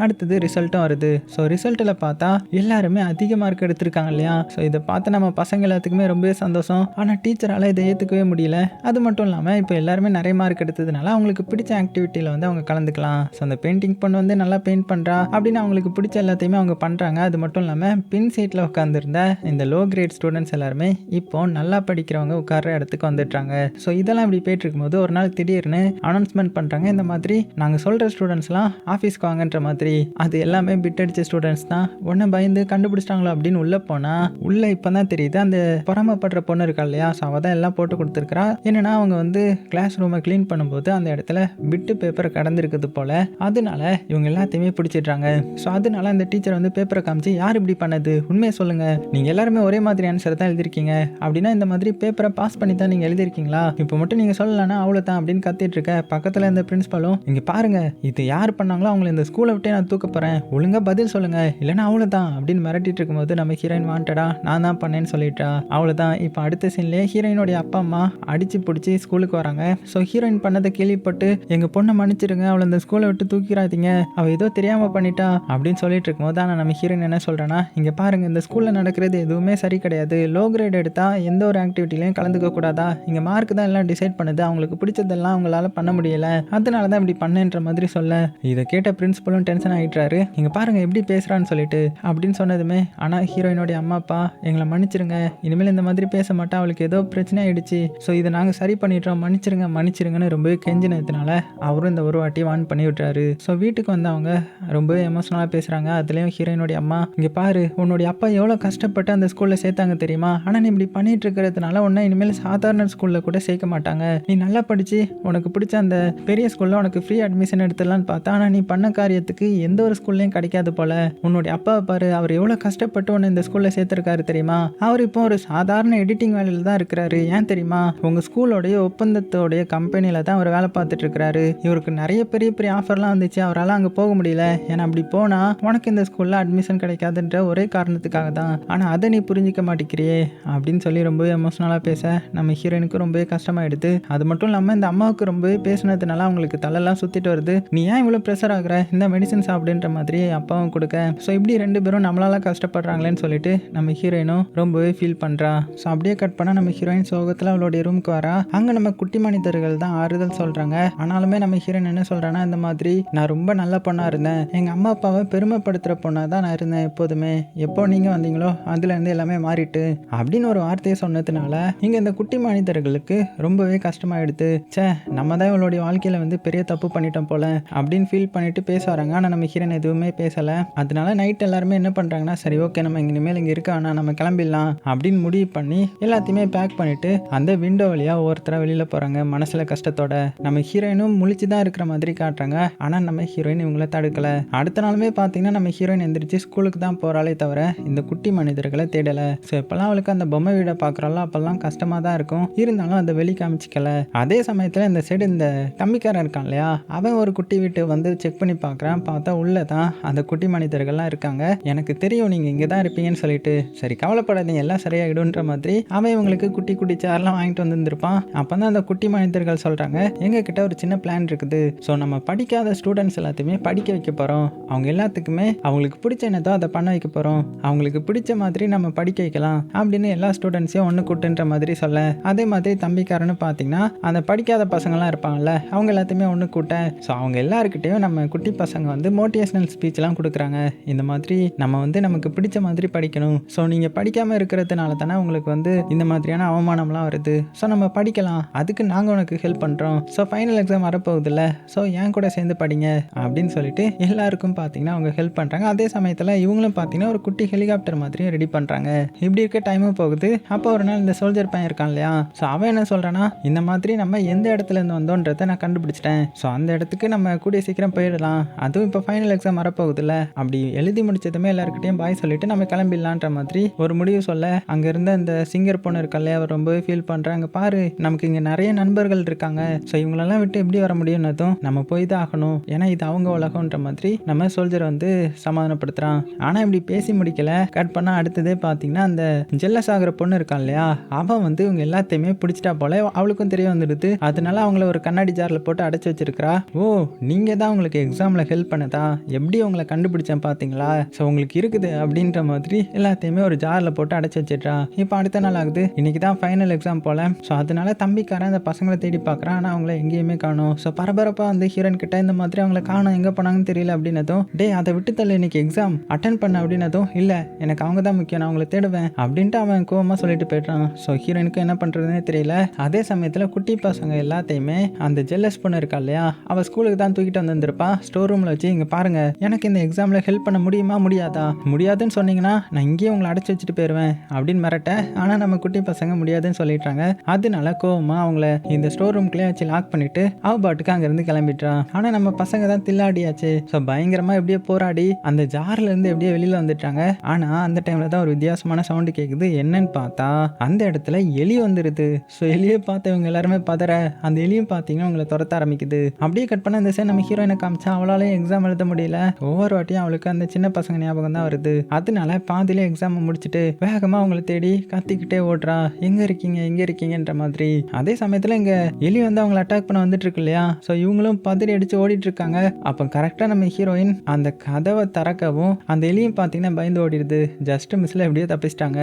அடுத்தது ரிசல்ட்டும் வருது. ஸோ ரிசல்ட்டில் பார்த்தா எல்லாருமே அதிக மார்க் எடுத்திருக்காங்க இல்லையா. ஸோ இதை பார்த்து நம்ம பசங்க எல்லாத்துக்குமே ரொம்பவே சந்தோஷம். ஆனால் டீச்சரால் இதை ஏற்றுக்கவே முடியல. அது மட்டும் இல்லாமல் இப்போ எல்லாருமே நிறைய மார்க் எடுத்ததுனால அவங்களுக்கு பிடிச்ச ஆக்டிவிட்டியில் வந்து அவங்க கலந்துக்கலாம். ஸோ அந்த பெயிண்டிங் பொண்ணு வந்து நல்லா பெயிண்ட் பண்ணுறா அப்படின்னு அவங்களுக்கு பிடிச்ச எல்லாத்தையுமே அவங்க பண்ணுறாங்க. அது மட்டும் இல்லாமல் பின் சீட்டில் உட்காந்துருந்த இந்த லோ கிரேட் ஸ்டூடெண்ட்ஸ் எல்லாருமே இப்போ நல்லா படிக்கிறவங்க உட்கார்ற இடத்துக்கு வந்துட்டாங்க. ஸோ இதெல்லாம் இப்படி போயிட்டு இருக்கும்போது ஒரு நாள் திடீர்னு அனௌன்ஸ்மெண்ட் பண்ணுறாங்க. இந்த மாதிரி நாங்கள் சொல்கிற ஸ்டூடெண்ட்ஸ்லாம் ஆஃபீஸ்க்கு வாங்கன்ற மாதிரி மாதிரி. அது எல்லாமே பிட் அடிச்ச ஸ்டூடெண்ட்ஸ் தான். உடனே பயந்து கண்டுபிடிச்சிட்டாங்களோ அப்படின்னு உள்ள போனா உள்ள இப்பதான் தெரியுது அந்த பொறாமப்படுற பொண்ணு இருக்கா இல்லையா, ஸோ அவள் தான் எல்லாம் போட்டு கொடுத்துருக்கா. என்னன்னா அவங்க வந்து கிளாஸ் ரூமை க்ளீன் பண்ணும்போது அந்த இடத்துல பிட்டு பேப்பரை கடந்திருக்குது போல. அதனால இவங்க எல்லாத்தையுமே பிடிச்சிடுறாங்க. ஸோ அதனால அந்த டீச்சர் வந்து பேப்பரை காமிச்சு யார் இப்படி பண்ணது, உண்மையை சொல்லுங்க, நீங்க எல்லாருமே ஒரே மாதிரி ஆன்சர் தான் எழுதிருக்கீங்க அப்படின்னா இந்த மாதிரி பேப்பரை பாஸ் பண்ணி தான் நீங்க எழுதிருக்கீங்களா, இப்போ மட்டும் நீங்க சொல்லலன்னா அவ்வளோதான் அப்படின்னு கத்திட்டு இருக்க. பக்கத்துல இந்த பிரின்சிபலும் இங்க பாருங்க, இது யார் பண்ணாங்களோ அவங்களை இந்த ஸ்கூலை விட்டே நான் தூக்க போறேன், ஒழுங்கா பதில் சொல்லுங்க இல்லைன்னா அவ்வளோதான் அப்படின்னு மிரட்டிட்டு இருக்கும்போது நம்ம ஹீரோயின் வாண்டடா நான் தான் பண்ணேன்னு சொல்லிட்டா. அவ்வளோதான். இப்போ அடுத்த சீன்லேயே ஹீரோயினுடைய அப்பா அம்மா அடிச்சு பிடிச்சி ஸ்கூலுக்கு வராங்க. ஸோ ஹீரோயின் பண்ணதை கேள்விப்பட்டு எங்க பொண்ணை மன்னிச்சிருங்க, அவளை இந்த ஸ்கூலை விட்டு தூக்கிறாதீங்க, அவள் ஏதோ தெரியாம பண்ணிட்டா அப்படின்னு சொல்லிட்டு இருக்கும்போது ஆனால் நம்ம ஹீரோயின் என்ன சொல்றேன்னா, இங்க பாருங்க இந்த ஸ்கூல்ல நடக்கிறது எதுவுமே சரி கிடையாது, லோ கிரேட் எடுத்தா எந்த ஒரு ஆக்டிவிட்டிலையும் கலந்துக்க கூடாதா, இங்க மார்க் தான் எல்லாம் டிசைட் பண்ணுது, அவங்களுக்கு பிடிச்சதெல்லாம் அவங்களால பண்ண முடியல, அதனால தான் இப்படி பண்ணேன்ற மாதிரி சொல்ல இதை கேட்ட பிரின்சிபலும் டென்ஷன் ஆகிட்டாரு. இங்க பாருங்க எப்படி பேசுறான்னு சொல்லிட்டு அப்படின்னு சொன்னதுமே ஆனால் ஹீரோயினுடைய அம்மா அப்பா எங்களை மன்னிச்சிருங்க, இனிமேல் இந்த மாதிரி பேச மாட்டா, அவளுக்கு ஏதோ பிரச்சனை ஆயிடுச்சு, ஸோ இதை நாங்கள் சரி பண்ணிடுறோம், மன்னிச்சிருங்க மன்னிச்சிருங்கன்னு ரொம்பவே கெஞ்சினதுனால அவரும் இந்த ஒரு வாட்டி வான் பண்ணி விட்டுறாரு. ஸோ வீட்டுக்கு வந்து அவங்க ரொம்பவே எமோஷனலாக பேசுகிறாங்க. அதுலேயும் ஹீரோயினுடைய அம்மா இங்கே பாரு, உன்னுடைய அப்பா எவ்வளோ கஷ்டப்பட்டு அந்த ஸ்கூலில் சேர்த்தாங்க தெரியுமா, ஆனால் நீ இப்படி பண்ணிட்டு இருக்கிறதுனால உன்னை இனிமேல் சாதாரண ஸ்கூலில் கூட சேர்க்க மாட்டாங்க, நீ நல்லா படித்து உனக்கு பிடிச்ச அந்த பெரிய ஸ்கூலில் உனக்கு ஃப்ரீ அட்மிஷன் எடுத்துடலான்னு பார்த்தா ஆனால் நீ பண்ண காரியத்துக்கு எந்த ஒரு ஸ்கூல்லையும் கிடைக்காது போல, உன்னுடைய அப்பாவை பாரு, அவர் எவ்வளோ கஷ்டப்பட்டு உன்னை இந்த ஸ்கூலில் சேர்த்துருக்காரு தெரியுமா, அவர் இப்போ ஒரு சாதாரண எடிட்டிங் வேலையில் தான் இருக்கிறாரு, ஏன் தெரியுமா, உங்கள் ஸ்கூலோடைய ஒப்பந்தத்தோடைய கம்பெனியில் தான் அவர் வேலை பார்த்துட்டு இருக்கிறாரு, இவருக்கு நிறைய பெரிய பெரிய ஆஃபர்லாம் வந்துச்சு, அவரால் அங்கே போக முடியல, ஏன்னா அப்படி போனால் உனக்கு இந்த ஸ்கூலில் அட்மிஷன் கிடைக்காதுன்ற ஒரே காரணத்துக்காக தான், ஆனால் அதை நீ புரிஞ்சிக்க மாட்டேங்கிறியே அப்படின்னு சொல்லி ரொம்பவே எமோஷனலாக பேச நம்ம ஹீரோயினுக்கு ரொம்பவே கஷ்டமாயிடுது. அது மட்டும் இல்லாமல் இந்த அம்மாவுக்கு ரொம்பவே பேசினதுனால அவங்களுக்கு தலையெல்லாம் சுற்றிட்டு வருது. நீ ஏன் இவ்வளோ ப்ரெஷர் ஆகுற, இந்த மெடிசன் சாப்பிடுன்ற மாதிரி அப்பாவும் கொடுக்க, ஸோ இப்படி ரெண்டு பேரும் நம்மளால கஷ்டப்படுறாங்களேன்னு சொல்லிட்டு நம்ம ஹீரோயினும் ரொம்பவே ஃபீல் பண்ணுறா. ஸோ அப்படியே கட் பண்ணால் நம்ம ஹீரோயின் சோகத்தில் அவளுடைய ரூமுக்கு வரா. அங்கே நம்ம குட்டி மனிதர்கள் தான் ஆறுதல் சொல்கிறாங்க. ஆனாலுமே நம்ம ஹீரோயின் என்ன சொல்கிறான்னா, இந்த மாதிரி நான் ரொம்ப நல்ல பொண்ணாக இருந்தேன், எங்கள் அம்மா அப்பாவை பெருமைப்படுத்துகிற பொண்ணாக தான் நான் இருந்தேன் எப்போதுமே, எப்போ நீங்கள் வந்தீங்களோ அதுலேருந்து எல்லாமே மாறிட்டு அப்படின்னு ஒரு வார்த்தையை சொன்னதுனால இங்கே இந்த குட்டி மனிதர்களுக்கு ரொம்பவே கஷ்டமாயிடுது. சே, நம்ம தான் இவளுடைய வாழ்க்கையில் வந்து பெரிய தப்பு பண்ணிட்டோம் போல அப்படின்னு ஃபீல் பண்ணிட்டு பேச வராங்க. ஆனால் நம்ம ஹீரோயின் எதுவுமே பேசலை. அதனால நைட் எல்லாருமே என்ன பண்ணுறாங்கன்னா, சரி ஓகே நம்ம இனிமேல் இங்கே இருக்க வேணாம், நம்ம கிளம்பிடலாம் அப்படின்னு முடிவு பண்ணி எல்லாத்தையுமே பேக் பண்ணிட்டு அந்த விண்டோ வழியாக ஒருத்தர வெளியில் போகிறாங்க மனசில் கஷ்டத்தோட. நம்ம ஹீரோயினும் முழிச்சு தான் இருக்கிற மாதிரி காட்டுறாங்க. ஆனால் நம்ம ஹீரோயின் இவங்கள தடுக்கலை. அடுத்த நாளுமே பார்த்தீங்கன்னா நம்ம ஹீரோயின் எந்திரிச்சு ஸ்கூலுக்கு தான் போகிறாளே தவிர இந்த குட்டி மனிதர்களை தேடலை. ஸோ இப்போல்லாம் அவளுக்கு அந்த பொம்மை வீடை பார்க்குறாளோ அப்போல்லாம் கஷ்டமாக தான் இருக்கும், இருந்தாலும் அதை வெளி காமிச்சிக்கல. அதே சமயத்தில் இந்த சைடு இந்த கம்மிக்காரன் இருக்கான் இல்லையா, அவன் ஒரு குட்டி வீட்டை வந்து செக் பண்ணி பார்க்குறான். பார்த்தா உள்ளே தான் அந்த குட்டி மனிதர்கள்லாம் இருக்காங்க. எனக்கு தெரியும் நீங்கள் இங்கே தான் இருப்பீங்கன்னு சொல்லிட்டு, சரி கவலைப்படாதீங்க எல்லாம் சரியாயிடுன்ற மாதிரி அவன் இவங்களுக்கு குட்டி குட்டி சேர்லாம் வாங்கிட்டு வந்துருப்பான். அப்போ தான் அந்த குட்டி மனிதர்கள் சொல்கிறாங்க, எங்ககிட்ட ஒரு சின்ன பிளான் இருக்குது, ஸோ நம்ம படிக்காத ஸ்டூடெண்ட்ஸ் எல்லாத்தையுமே படிக்க வைக்க போகிறோம், அவங்க எல்லாத்துக்குமே அவங்களுக்கு பிடிச்ச என்னதோ அதை பண்ண வைக்க போகிறோம், அவங்களுக்கு பிடிச்ச மாதிரி நம்ம படிக்க வைக்கலாம் அப்படின்னு எல்லா ஸ்டூடெண்ட்ஸையும் ஒன்று கூட்டுன்ற மாதிரி சொல்ல, அதே மாதிரி தம்பிக்காரன்னு பார்த்தீங்கன்னா அந்த படிக்காத பசங்கள்லாம் இருப்பாங்கல்ல அவங்க எல்லாத்தையுமே ஒன்று கூட்ட, ஸோ அவங்க எல்லாருக்கிட்டையும் நம்ம குட்டி பசங்க வந்து மோட்டிவேஷனல் ஸ்பீச்லாம் கொடுக்குறாங்க. இந்த மாதிரி நம்ம வந்து நமக்கு பிடிச்ச மாதிரி படிக்கணும், ஸோ நீங்கள் படிக்காமல் இருக்கிறதுனால தானே உங்களுக்கு வந்து இந்த மாதிரியான அவமானம்லாம் வருது, ஸோ நம்ம படிக்கலாம், அதுக்கு நாங்கள் உனக்கு ஹெல்ப் பண்ணுறோம், ஸோ ஃபைனல் எக்ஸாம் வரப்போகுதுல்ல, ஸோ என் கூட சேர்ந்து படிங்க அப்படின்னு சொல்லிட்டு எல்லாருக்கும் பார்த்தீங்கன்னா அவங்க ஹெல்ப் பண்ணுறாங்க. அதே சமயத்தில் இவங்களும் பார்த்தீங்கன்னா ஒரு குட்டி ஹெலிகாப்டர் மாதிரியும் ரெடி பண்ணுறாங்க. இப்படி இருக்க டைமும் போகுது. அப்போ ஒரு நாள் இந்த சோல்ஜர் பையன் இருக்கான் இல்லையா, ஸோ அவன் என்ன சொல்கிறான்னா, இந்த மாதிரி நம்ம எந்த இடத்துல இருந்து வந்தோன்றதை நான் கண்டுபிடிச்சிட்டேன், ஸோ அந்த இடத்துக்கு நம்ம கூடிய சீக்கிரம் போயிடலாம், அதுவும் இப்போ ஃபைனல் எக்ஸாம் வரப்போகுதுல்ல, அப்படி எழுதி முடிச்சதுமே எல்லாருக்கிட்டையும் பாய் சொல்லிட்டு நம்ம கிளம்பிடலான்ற மாதிரி ஒரு முடிவு சொல்ல, அங்கே இருந்த இந்த சிங்கர் பொண்ணு இருக்கல்லையா அவர் ரொம்பவே ஃபீல் பண்ணுறாங்க. பாரு நமக்கு இங்கே நிறைய நண்பர்கள் இருக்காங்க, ஸோ இவங்களெல்லாம் விட்டு எப்படி வர முடியும்னதும் நம்ம போய் தான் ஆகணும், ஏன்னா இது அவங்க உலகம்ன்ற மாதிரி நம்ம சோல்ஜர் வந்து சமாதானப்படுத்துகிறான். ஆனால் இப்படி பேசி முடிக்கல. கட் பண்ணால் அடுத்ததே பார்த்தீங்கன்னா அந்த ஜெல்லஸ் ஆகிற பொண்ணு இருக்கான் இல்லையா, அவன் வந்து இவங்க எல்லாத்தையுமே பிடிச்சிட்டா போல, அவளுக்கும் தெரிய வந்துடுது. அதனால அவங்கள ஒரு கண்ணாடி ஜாரில் போட்டு அடைச்சி வச்சிருக்கிறா. ஓ நீங்கள் தான் உங்களுக்கு எக்ஸாமில் ஹெல்ப் பண்ணதா, எப்படி உங்களை கண்டுபிடிச்சேன் பார்த்தீங்களா, ஸோ உங்களுக்கு இருக்குது அப்படின்ற மாதிரி எல்லாத்தையுமே ஒரு ஜாரில் போட்டு அடைச்சி வச்சிட்றா. இப்போ அடுத்த நாள் ஆகுது, இன்னைக்கு தான் ஃபைனல் எக்ஸாம் போல, ஸோ அதனால தம்பிக்காரன் அந்த பசங்களை தேடி பார்க்குறான். ஆனால் அவங்கள எங்கேயுமே காணும். ஸோ பரபரப்பாக வந்து ஹீரோயின் கிட்ட இந்த மாதிரி அவங்கள காணும், எங்கே போனாங்கன்னு தெரியல அப்படின்னதும், டே அதை விட்டு தள்ள இன்னைக்கு எக்ஸாம் அட்டன் பண்ண அப்படின்னதும், இல்லை எனக்கு அவங்க தான் முக்கியம், நான் அவங்கள தேடுவேன் அப்படின்ட்டு அவன் கோவமாக சொல்லிட்டு போய்ட்டான். ஸோ ஹீரோயினுக்கு என்ன பண்ணுறதுனே தெரியல. அதே சமயத்தில் குட்டி பசங்க எல்லாத்தையுமே அந்த ஜெல்லஸ் பொண்ணு இருக்கா இல்லையா, அவள் ஸ்கூலுக்கு தான் தூக்கிட்டு வந்துருப்பா, ஸ்டோர் ரூமில் வச்சு இங்கே பாருங்க, எனக்கு இந்த எக்ஸாமில் ஹெல்ப் பண்ண முடியுமா முடியாதா, முடியாதுன்னு சொன்னீங்கன்னா நான் இங்கேயே உங்களை அடைச்சி வச்சுட்டு போயிடுவேன் அப்படின்னு மிரட்ட. ஆனால் நம்ம குட்டி பசங்க முடியாதுன்னு சொல்லிட்டாங்க. அதனால கோவமா அவங்கள இந்த ஸ்டோர் ரூம்குள்ளே வச்சு லாக் பண்ணிட்டு அவ பாட்டுக்கு அங்கேருந்து கிளம்பிட்டான். ஆனால் நம்ம பசங்க தான் தில்லாடியாச்சு. ஸோ பயங்கரமாக எப்படியோ போராடி அந்த ஜார்ல இருந்து எப்படியோ வெளியில் வந்துட்டாங்க. ஆனால் அந்த டைமில் தான் ஒரு வித்தியாசமான சவுண்டு கேட்குது. என்னன்னு பார்த்தா அந்த இடத்துல எலி வந்துடுது. ஸோ எலியை பார்த்து இவங்க எல்லாருமே பதற, அந்த எலியும் பார்த்தீங்கன்னா உங்களை துரத்த ஆரம்பிக்குது. அப்படியே கட் பண்ண இந்த சைடு நம்ம ஹீரோயினை காமிச்சா அவளாலையும் எக்ஸாம் எழுத முடியல. ஒவ்வொரு வாட்டியும் அவளுக்கு அந்த சின்ன பசங்க ஞாபகம் தான் வருது. அதனால பாதியில எக்ஸாம் முடிச்சுட்டு வேகமாக அவங்கள தேடி கத்திக்கிட்டே ஓடுறா, எங்க இருக்கீங்கன்ற மாதிரி. அதே சமயத்தில் இங்க எலி வந்து அவங்களை அட்டாக் பண்ண வந்துட்டு இருக்கு இல்லையா. ஸோ இவங்களும் பதறி அடிச்சு ஓடிட்டு இருக்காங்க. அப்போ கரெக்டாக நம்ம ஹீரோயின் அந்த கதவை திறக்கவும் அந்த எலியும் பார்த்தீங்கன்னா பயந்து ஓடிடுது. ஜஸ்ட் மிஸ்ல எப்படியோ தப்பிச்சிட்டாங்க.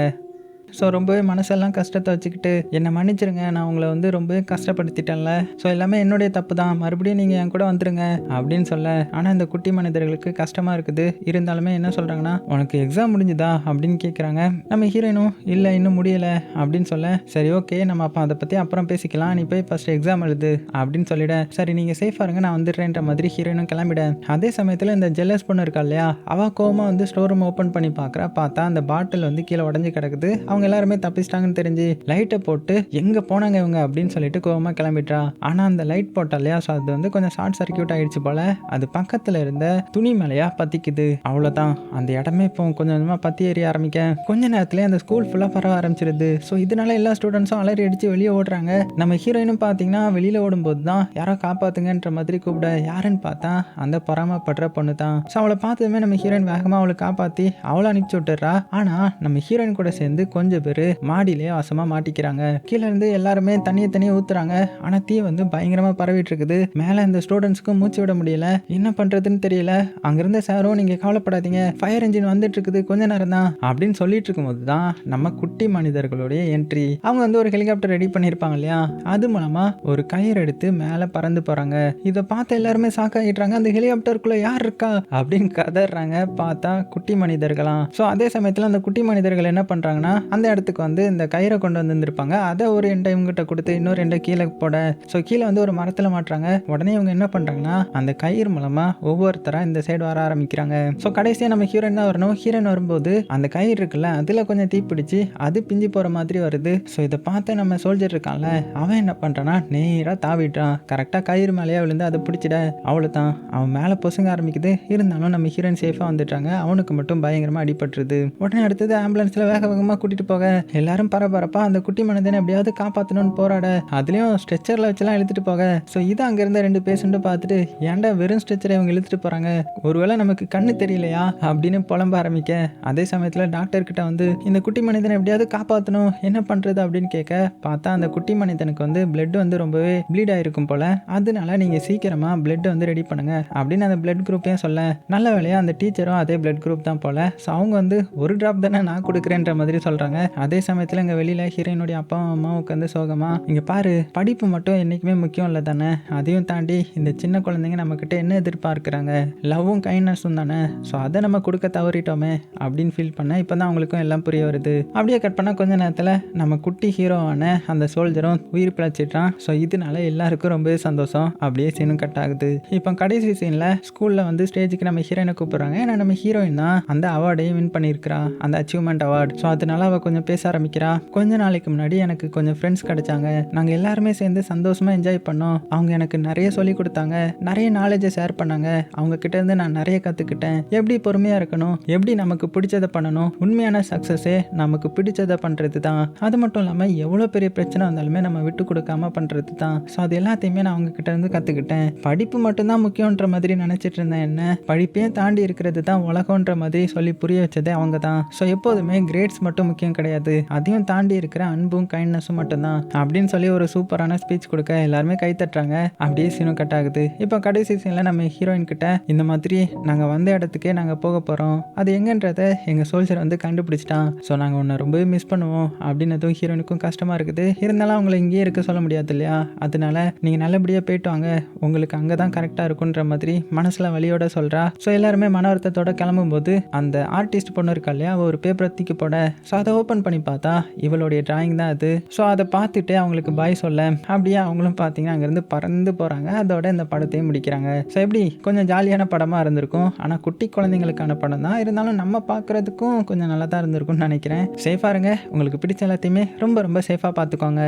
ஸோ ரொம்பவே மனசெல்லாம் கஷ்டத்தை வச்சுக்கிட்டு என்னை மன்னிச்சிருங்க, நான் உங்களை வந்து ரொம்பவே கஷ்டப்படுத்திட்டேன்ல, ஸோ எல்லாமே என்னுடைய தப்பு தான், மறுபடியும் நீங்கள் என் கூட வந்துருங்க அப்படின்னு சொல்ல. ஆனால் இந்த குட்டி மனிதர்களுக்கு கஷ்டமாக இருக்குது. இருந்தாலுமே என்ன சொல்கிறாங்கன்னா, உனக்கு எக்ஸாம் முடிஞ்சுதா அப்படின்னு கேட்குறாங்க. நம்ம ஹீரோயினும் இல்லை இன்னும் முடியலை அப்படின்னு சொல்ல, சரி ஓகே நம்ம அப்போ அதை பற்றி அப்புறம் பேசிக்கலாம், நீ போய் ஃபஸ்ட் எக்ஸாம் எழுது அப்படின்னு சொல்லிட. சரி நீங்கள் சேஃபாக இருங்க, நான் வந்துடுறேன்ற மாதிரி ஹீரோயினும் கிளம்பிட. அதே சமயத்தில் இந்த ஜெல்லஸ் பொண்ணு இருக்கா இல்லையா, அவள் கோவமாக வந்து ஸ்டோர் ரூம் ஓப்பன் பண்ணி பார்க்குறா. பார்த்தா அந்த பாட்டில் வந்து கீழே உடஞ்சி கிடக்குது. அவங்க எல்லாருமே தப்பிச்சிட்டாங்கன்னு தெரிஞ்சு லைட்டை போட்டு எங்க போனாங்க இவங்க அப்படின்னு சொல்லிட்டு கோவமா கிளம்பிட்டா. ஆனா அந்த லைட் போட்டா இல்லையா, ஸோ அது வந்து கொஞ்சம் ஷார்ட் சர்க்கியூட் ஆயிடுச்சு போல. அது பக்கத்துல இருந்த துணி மேலையா பத்திக்குது. அவ்வளவுதான், அந்த இடமே இப்போ கொஞ்சம் கொஞ்சமா பத்தி எரிய ஆரம்பிக்க கொஞ்ச நேரத்துல அந்த ஸ்கூல் ஃபுல்லா பரவ ஆரம்பிச்சிருது. ஸோ இதனால எல்லா ஸ்டூடெண்ட்ஸும் அலறி அடிச்சு வெளியே ஓடுறாங்க. நம்ம ஹீரோயினும் பாத்தீங்கன்னா வெளியில ஓடும்போது தான் யாரோ காப்பாத்துங்கன்ற மாதிரி கூப்பிட. யாருன்னு பார்த்தா அந்த பொறாமப்படுற பொண்ணு தான். ஸோ அவளை பார்த்ததுமே நம்ம ஹீரோயின் வேகமா அவளை காப்பாத்தி அவளை அனுப்பிச்சு விட்டுறா. ஆனா நம்ம ஹீரோயின் கூட சேர்ந்து கொஞ்சம் பேர் மாடியிலே வாசமா மாட்டிக்கிறாங்க. கீழே இருந்து எல்லாருமே தண்ணியை ஊத்துறாங்க. ஆனா தீ வந்து பயங்கரமா பரவிட்டு இருக்குது. மேல இந்த ஸ்டூடெண்ட்ஸ்க்கும் மூச்சு விட முடியல, என்ன பண்றதுன்னு தெரியல. அங்கிருந்த சாரும் நீங்க கவலைப்படாதீங்க, ஃபயர் என்ஜின் வந்துட்டு இருக்குது, கொஞ்ச நேரம் தான் அப்படின்னு சொல்லிட்டு இருக்கும்போது தான் நம்ம குட்டி மனிதர்களுடைய என்ட்ரி. அவங்க வந்து ஒரு ஹெலிகாப்டர் ரெடி பண்ணிருப்பாங்க இல்லையா, அது மூலமா ஒரு கயிறு எடுத்து மேல பறந்து போறாங்க. இதை பார்த்து எல்லாருமே சாக்காயிடுறாங்க. அந்த ஹெலிகாப்டருக்குள்ள யார் இருக்கா அப்படின்னு கதறாங்க. பார்த்தா குட்டி மனிதர்களாம். ஸோ அதே சமயத்தில் அந்த குட்டி மனிதர்கள் என்ன பண்றாங்கன்னா, அந்த இடத்துக்கு வந்து இந்த கயிறை கொண்டு வந்துருப்பாங்க. அதை ஒரு எண்டை இவங்ககிட்ட கொடுத்து இன்னொரு எண்டை கீழே போட. ஸோ கீழே வந்து ஒரு மரத்தில் மாட்டுறாங்க. உடனே இவங்க என்ன பண்றாங்கன்னா, அந்த கயிறு மூலமா ஒவ்வொருத்தரா இந்த சைடு வர ஆரம்பிக்கிறாங்க. ஸோ கடைசியாக நம்ம ஹீரோயின் தான் வரணும். ஹீரோயின் வரும்போது அந்த கயிறு இருக்குல்ல, அதில் கொஞ்சம் தீப்பிடிச்சு அது பிஞ்சு போகிற மாதிரி வருது. ஸோ இதை பார்த்து நம்ம சோல்ஜர் இருக்கான்ல, அவன் என்ன பண்ணுறான்னா நேராக தாவிட்டான். கரெக்டாக கயிறு மேலேயே விழுந்து அதை பிடிச்சிட. அவ்வளோதான், அவன் மேலே பொசுங்க ஆரம்பிக்குது. இருந்தாலும் நம்ம ஹீரோயின் சேஃபாக வந்துட்டாங்க. அவனுக்கு மட்டும் பயங்கரமாக அடிபட்டுருது. உடனே அடுத்தது ஆம்புலன்ஸில் வேக வேகமாக கூட்டிகிட்டு போக எல்லாரும் பரபரப்பா அந்த குட்டி மனிதனை எப்படியாவது காப்பாற்றணும்னு போராட. அதுலேயும் ஸ்ட்ரெச்சரில் வச்சுலாம் இழுத்துட்டு போக. ஸோ இது அங்கேருந்த 2 பேஷண்ட்டும் பார்த்துட்டு, ஏன்டா வெறும் ஸ்ட்ரெச்சரை இவங்க இழுத்துட்டு போகிறாங்க, ஒருவேளை நமக்கு கண்ணு தெரியலையா அப்படின்னு புலம்ப ஆரம்பிக்க. அதே சமயத்தில் டாக்டர்கிட்ட வந்து இந்த குட்டி மனிதனை எப்படியாவது காப்பாற்றணும், என்ன பண்ணுறது அப்படின்னு கேட்க. பார்த்தா அந்த குட்டி மனிதனுக்கு வந்து பிளட் வந்து ரொம்பவே ப்ளீட் ஆகிருக்கும் போல. அதனால நீங்கள் சீக்கிரமாக பிளட் வந்து ரெடி பண்ணுங்க அப்படின்னு அந்த பிளட் குரூப்பையும் சொல்ல. நல்ல வேலையாக அந்த டீச்சரும் அதே பிளட் குரூப் தான் போல. ஸோ அவங்க வந்து ஒரு ட்ராப் தானே நான் கொடுக்குறேன்ற மாதிரி சொல்கிறாங்க. அதே சமயத்தில் இங்கே வெளியில் ஹீரோயினுடைய அப்பா அம்மா உட்காந்து சோகமா, இங்கே பாரு படிப்பு மட்டும் என்றைக்குமே முக்கியம் இல்லை தானே, அதையும் தாண்டி இந்த சின்ன குழந்தைங்க நம்மக்கிட்ட என்ன எதிர்பார்க்குறாங்க, லவ்வும் கைண்ட்னஸும் தானே, ஸோ அதை நம்ம கொடுக்க தவறிட்டோமே அப்படின்னு ஃபீல் பண்ண. இப்போ தான் அவங்களுக்கும் எல்லாம் புரிய வருது. அப்படியே கட் பண்ணால் கொஞ்ச நேரத்தில் நம்ம குட்டி ஹீரோவான அந்த சோல்ஜரும் உயிர் பிழைச்சிட்டான். ஸோ இதனால எல்லாருக்கும் ரொம்பவே சந்தோஷம். அப்படியே சீனும் கட் ஆகுது. இப்போ கடைசி சீனில் ஸ்கூலில் வந்து ஸ்டேஜுக்கு நம்ம ஹீரோயினை கூப்பிட்றாங்க. ஏன்னா நம்ம ஹீரோயின் தான் அந்த அவார்டையும் வின் பண்ணியிருக்கிறா, அந்த அச்சீவ்மெண்ட் அவார்டு. ஸோ அதனால அவள் கொஞ்சம் பேச ஆரம்பிக்கிறா. கொஞ்ச நாளைக்கு முன்னாடி எனக்கு கொஞ்சம் ஃப்ரெண்ட்ஸ் கிடைச்சாங்க, நாங்கள் எல்லாருமே சேர்ந்து சந்தோஷமாக என்ஜாய் பண்ணோம். அவங்க எனக்கு நிறைய சொல்லி கொடுத்தாங்க, நிறைய நாலேஜை ஷேர் பண்ணாங்க. அவங்க கிட்ட இருந்து நான் நிறைய கற்றுக்கிட்டேன். எப்படி பொறுமையாக இருக்கணும், எப்படி நமக்கு பிடிச்சதை பண்ணணும். உண்மையான சக்ஸஸே நமக்கு பிடிச்சதை பண்ணுறது தான். அது மட்டும் இல்லாமல் எவ்வளோ பெரிய பிரச்சனை வந்தாலுமே நம்ம விட்டு கொடுக்காம பண்ணுறது தான். ஸோ அது எல்லாத்தையுமே நான் அவங்க கிட்ட இருந்து கற்றுக்கிட்டேன். படிப்பு மட்டும்தான் முக்கியன்ற மாதிரி நினச்சிட்டு இருந்தேன். என்ன படிப்பையும் தாண்டி இருக்கிறது தான் உலகன்ற மாதிரி சொல்லி புரிய வச்சதே அவங்க தான். ஸோ எப்போதுமே கிரேட்ஸ் மட்டும் முக்கியம் கிடையாது, அதையும் தாண்டி இருக்கிற அன்பும் கைண்ட்னஸும் மட்டும்தான் அப்படின்னு சொல்லி ஒரு சூப்பரான ஸ்பீச் கொடுக்க எல்லாருமே கை தட்டுறாங்க. அப்படியே சீனும் கட் ஆகுது. இப்போ கடைசி சீனில் நம்ம ஹீரோயின் கிட்ட இந்த மாதிரி நாங்கள் வந்த இடத்துக்கே நாங்கள் போக போகிறோம், அது எங்கன்றதை எங்கள் சோல்ஜர் வந்து கண்டுபிடிச்சிட்டான். ஸோ நாங்கள் உன்னை ரொம்பவே மிஸ் பண்ணுவோம் அப்படின்னதும் ஹீரோயினுக்கும் கஷ்டமாக இருக்குது. இருந்தாலும் அவங்கள இங்கேயே இருக்க சொல்ல முடியாது இல்லையா, அதனால நீங்கள் நல்லபடியாக போயிட்டு வாங்க, உங்களுக்கு அங்கே தான் கரெக்டாக இருக்குன்ற மாதிரி மனசில் வழியோட சொல்கிறா. ஸோ எல்லாருமே மன வருத்தத்தோட கிளம்பும்போது அந்த ஆர்டிஸ்ட் பொண்ணு இருக்கா இல்லையா, ஒரு பேப்பரை தூக்கி போட. ஸோ அதை ஓப்பன் பண்ணி பார்த்தா இவளுடைய டிராயிங் தான் அது. ஸோ அதை பார்த்துட்டு அவங்களுக்கு பாய் சொல்ல அப்படியே அவங்களும் பார்த்தீங்கன்னா அங்கேருந்து பறந்து போகிறாங்க. அதோட இந்த படத்தையும் முடிக்கிறாங்க. ஸோ எப்படி கொஞ்சம் ஜாலியான படமாக இருந்திருக்கும். ஆனால் குட்டி குழந்தைங்களுக்கான படம் தான் இருந்தாலும் நம்ம பார்க்குறதுக்கும் கொஞ்சம் நல்லா தான் இருந்திருக்கும்னு நினைக்கிறேன். சேஃபாக இருங்க. உங்களுக்கு பிடிச்ச எல்லாத்தையுமே ரொம்ப ரொம்ப சேஃபாக பார்த்துக்கோங்க.